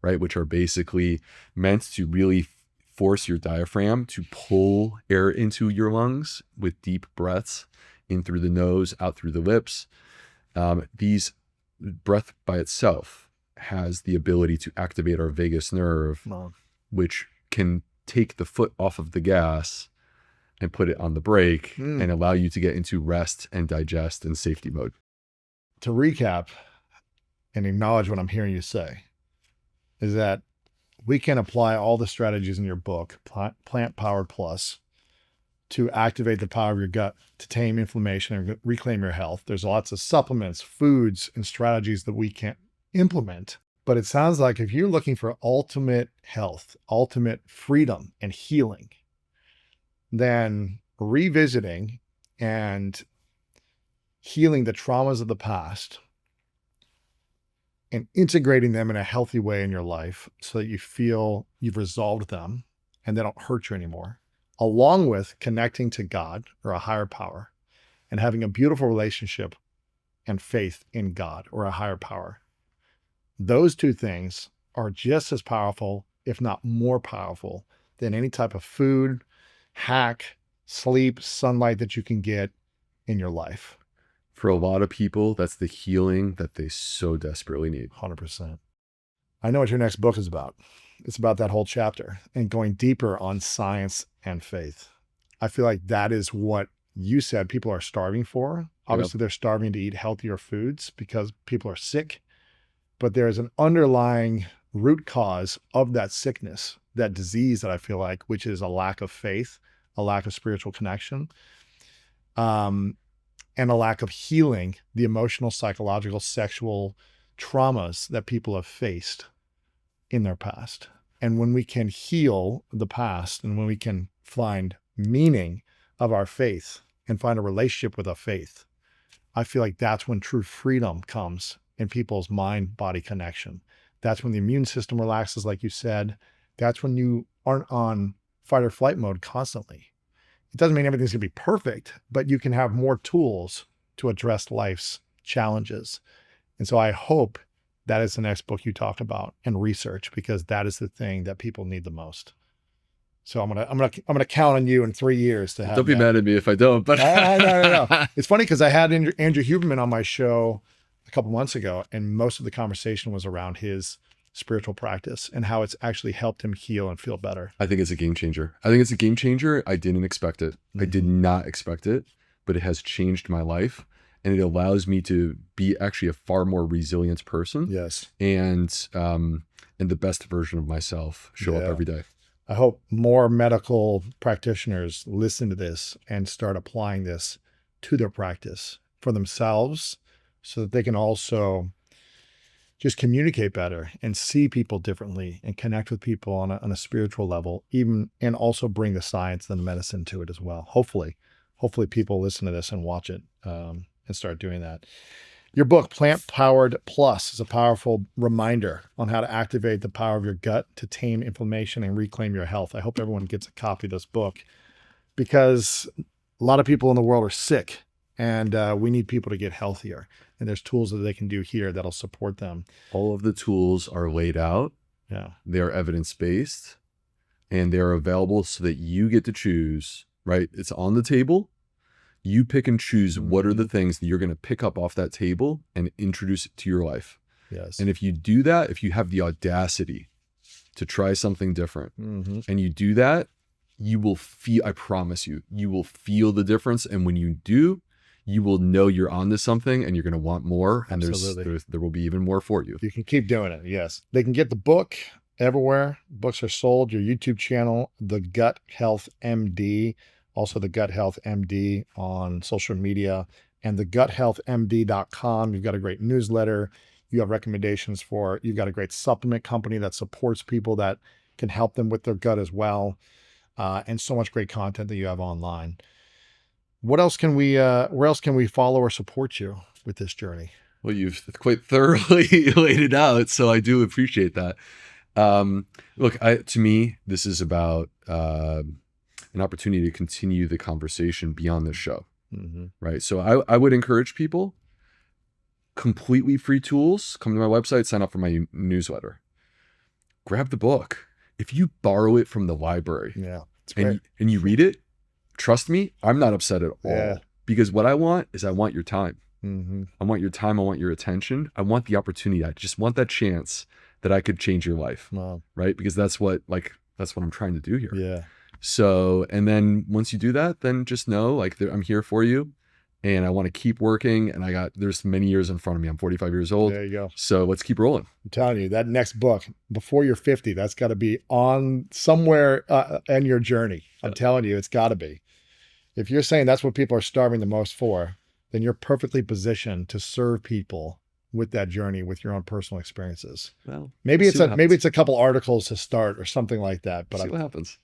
right? Which are basically meant to really force your diaphragm to pull air into your lungs with deep breaths in through the nose, out through the lips. These breath by itself has the ability to activate our vagus nerve, which can take the foot off of the gas and put it on the brake and allow you to get into rest and digest and safety mode. To recap and acknowledge what I'm hearing you say is that we can apply all the strategies in your book, Plant Powered Plus, to activate the power of your gut, to tame inflammation and reclaim your health. There's lots of supplements, foods, and strategies that we can implement. But it sounds like if you're looking for ultimate health, ultimate freedom and healing, then revisiting and healing the traumas of the past and integrating them in a healthy way in your life so that you feel you've resolved them and they don't hurt you anymore, along with connecting to God or a higher power and having a beautiful relationship and faith in God or a higher power. Those two things are just as powerful, if not more powerful, than any type of food, hack, sleep, sunlight that you can get in your life. For a lot of people, that's the healing that they so desperately need. 100%. I know what your next book is about. It's about that whole chapter and going deeper on science and faith. I feel like that is what you said people are starving for. Obviously, they're starving to eat healthier foods because people are sick, but there's an underlying root cause of that sickness, that disease that I feel like, which is a lack of faith, a lack of spiritual connection, and a lack of healing the emotional, psychological, sexual traumas that people have faced in their past. And when we can heal the past and when we can find meaning of our faith and find a relationship with our faith, I feel like that's when true freedom comes in people's mind-body connection. That's when the immune system relaxes, like you said. That's when you aren't on fight or flight mode constantly. It doesn't mean everything's gonna be perfect, but you can have more tools to address life's challenges. And so I hope that is the next book you talk about and research, because that is the thing that people need the most. So I'm gonna count on you in 3 years to have. Don't be mad at me if I don't. But no. It's funny because I had Andrew Huberman on my show a couple months ago, and most of the conversation was around his spiritual practice and how it's actually helped him heal and feel better. I think it's a game changer. I didn't expect it. I did not expect it, but it has changed my life, and it allows me to be actually a far more resilient person. Yes. And the best version of myself show up every day. I hope more medical practitioners listen to this and start applying this to their practice for themselves, so that they can also just communicate better and see people differently and connect with people on a spiritual level, even, and also bring the science and the medicine to it as well. Hopefully people listen to this and watch it and start doing that. Your book, Plant Powered Plus, is a powerful reminder on how to activate the power of your gut to tame inflammation and reclaim your health. I hope everyone gets a copy of this book, because a lot of people in the world are sick, and we need people to get healthier. And there's tools that they can do here that'll support them. All of the tools are laid out. Yeah. They are evidence-based, and they're available so that you get to choose, right? It's on the table. You pick and choose what are the things that you're going to pick up off that table and introduce it to your life. Yes. And if you do that, if you have the audacity to try something different, and you do that, you will feel, I promise you, you will feel the difference. And when you do, you will know you're onto something and you're going to want more. And Absolutely. there will be even more for you. You can keep doing it. Yes. They can get the book everywhere books are sold, your YouTube channel, The Gut Health MD, also The Gut Health MD on social media, and thegуthealthmd.com. You've got a great newsletter. You have recommendations for, you've got a great supplement company that supports people that can help them with their gut as well. And so much great content that you have online. What else can we, where else can we follow or support you with this journey? Well, you've quite thoroughly laid it out, so I do appreciate that. Look, to me, this is about an opportunity to continue the conversation beyond this show, right? So I would encourage people, completely free tools, come to my website, sign up for my newsletter, grab the book. If you borrow it from the library and you read it, trust me, I'm not upset at all, because what I want is I want your time. I want your time. I want your attention. I want the opportunity. I just want that chance that I could change your life. Right. Because that's what I'm trying to do here. Yeah. So, and then once you do that, then just know like I'm here for you and I want to keep working, and there's many years in front of me. I'm 45 years old. There you go. So let's keep rolling. I'm telling you, that next book before you're 50, that's got to be on somewhere in your journey. I'm telling you, it's got to be. If you're saying that's what people are starving the most for, then you're perfectly positioned to serve people with that journey, with your own personal experiences. Well, maybe it's a couple articles to start or something like that. But see what happens.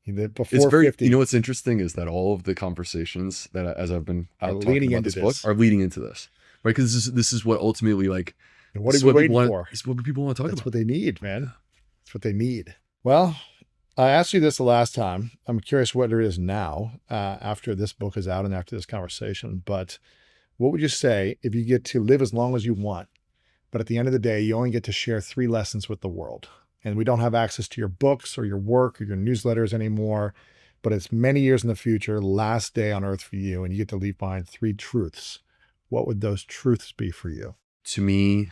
Before 50, you know what's interesting is that all of the conversations that as I've been out talking about this book are leading into this, right? Because this is what ultimately and what are we waiting for? It's what people want to talk about. That's what they need, man. That's what they need. Well, I asked you this the last time. I'm curious what it is now, after this book is out and after this conversation. But what would you say if you get to live as long as you want, but at the end of the day, you only get to share 3 lessons with the world, and we don't have access to your books or your work or your newsletters anymore, but it's many years in the future, last day on earth for you, and you get to leave behind 3 truths. What would those truths be for you? To me,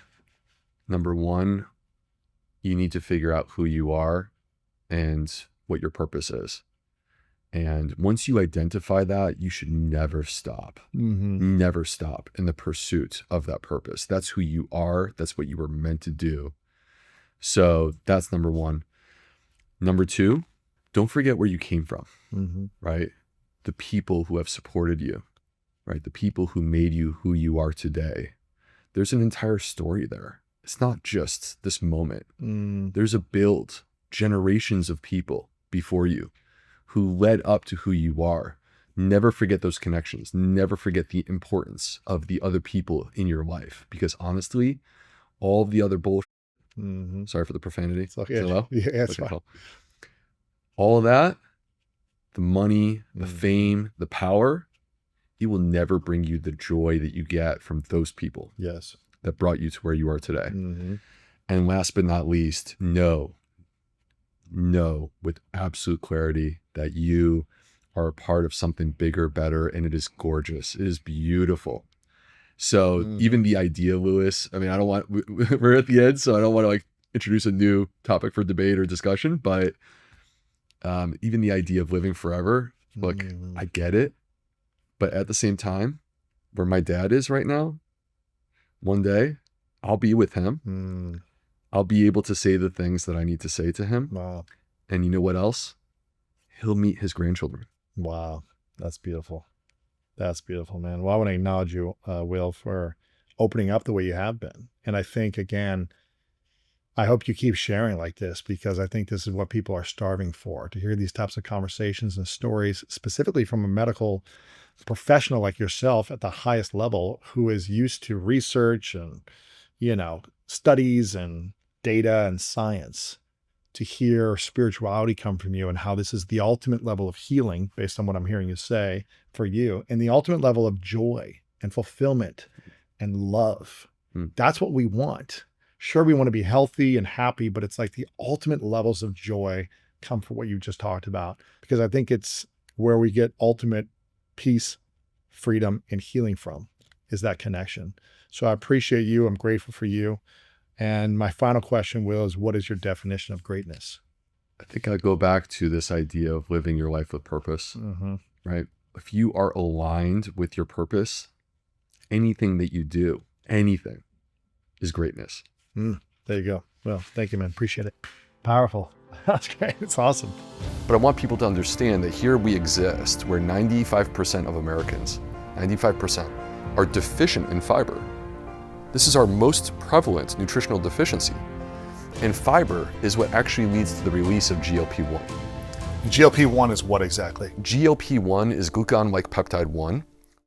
number 1, you need to figure out who you are and what your purpose is. And once you identify that, you should never stop, never stop in the pursuit of that purpose. That's who you are. That's what you were meant to do. So that's number 1. Number 2, don't forget where you came from, right? The people who have supported you, right? The people who made you who you are today. There's an entire story there. It's not just this moment. There's a build, generations of people before you who led up to who you are. Never forget those connections. Never forget the importance of the other people in your life, because honestly, all the other bullshit, sorry for the profanity. It's okay. Yeah, it's fine. All of that, the money, the fame, the power, it will never bring you the joy that you get from those people. Yes. That brought you to where you are today. And last but not least, know with absolute clarity that you are a part of something bigger, better, and it is gorgeous. It is beautiful. So even the idea, Lewis, I mean, we're at the end, so I don't want to introduce a new topic for debate or discussion, but even the idea of living forever, look, I get it. But at the same time, where my dad is right now, one day I'll be with him. I'll be able to say the things that I need to say to him. Wow. And you know what else? He'll meet his grandchildren. Wow. That's beautiful. That's beautiful, man. Well, I want to acknowledge you, Will, for opening up the way you have been. And I think, again, I hope you keep sharing like this, because I think this is what people are starving for, to hear these types of conversations and stories, specifically from a medical professional like yourself at the highest level, who is used to research and, studies and data and science, to hear spirituality come from you and how this is the ultimate level of healing, based on what I'm hearing you say, for you, and the ultimate level of joy and fulfillment and love. That's what we want. Sure, we want to be healthy and happy, but it's like the ultimate levels of joy come from what you just talked about, because I think it's where we get ultimate peace, freedom, and healing from, is that connection. So I appreciate you. I'm grateful for you. And my final question, Will, is what is your definition of greatness? I think I go back to this idea of living your life with purpose, right? if you are aligned with your purpose, anything that you do, anything is greatness. There you go. Well, thank you, man. Appreciate it. Powerful. That's great. It's awesome. But I want people to understand that here we exist where 95% of Americans, 95%, are deficient in fiber. This is our most prevalent nutritional deficiency. And fiber is what actually leads to the release of GLP-1. GLP-1 is what exactly? GLP-1 is glucagon-like peptide 1.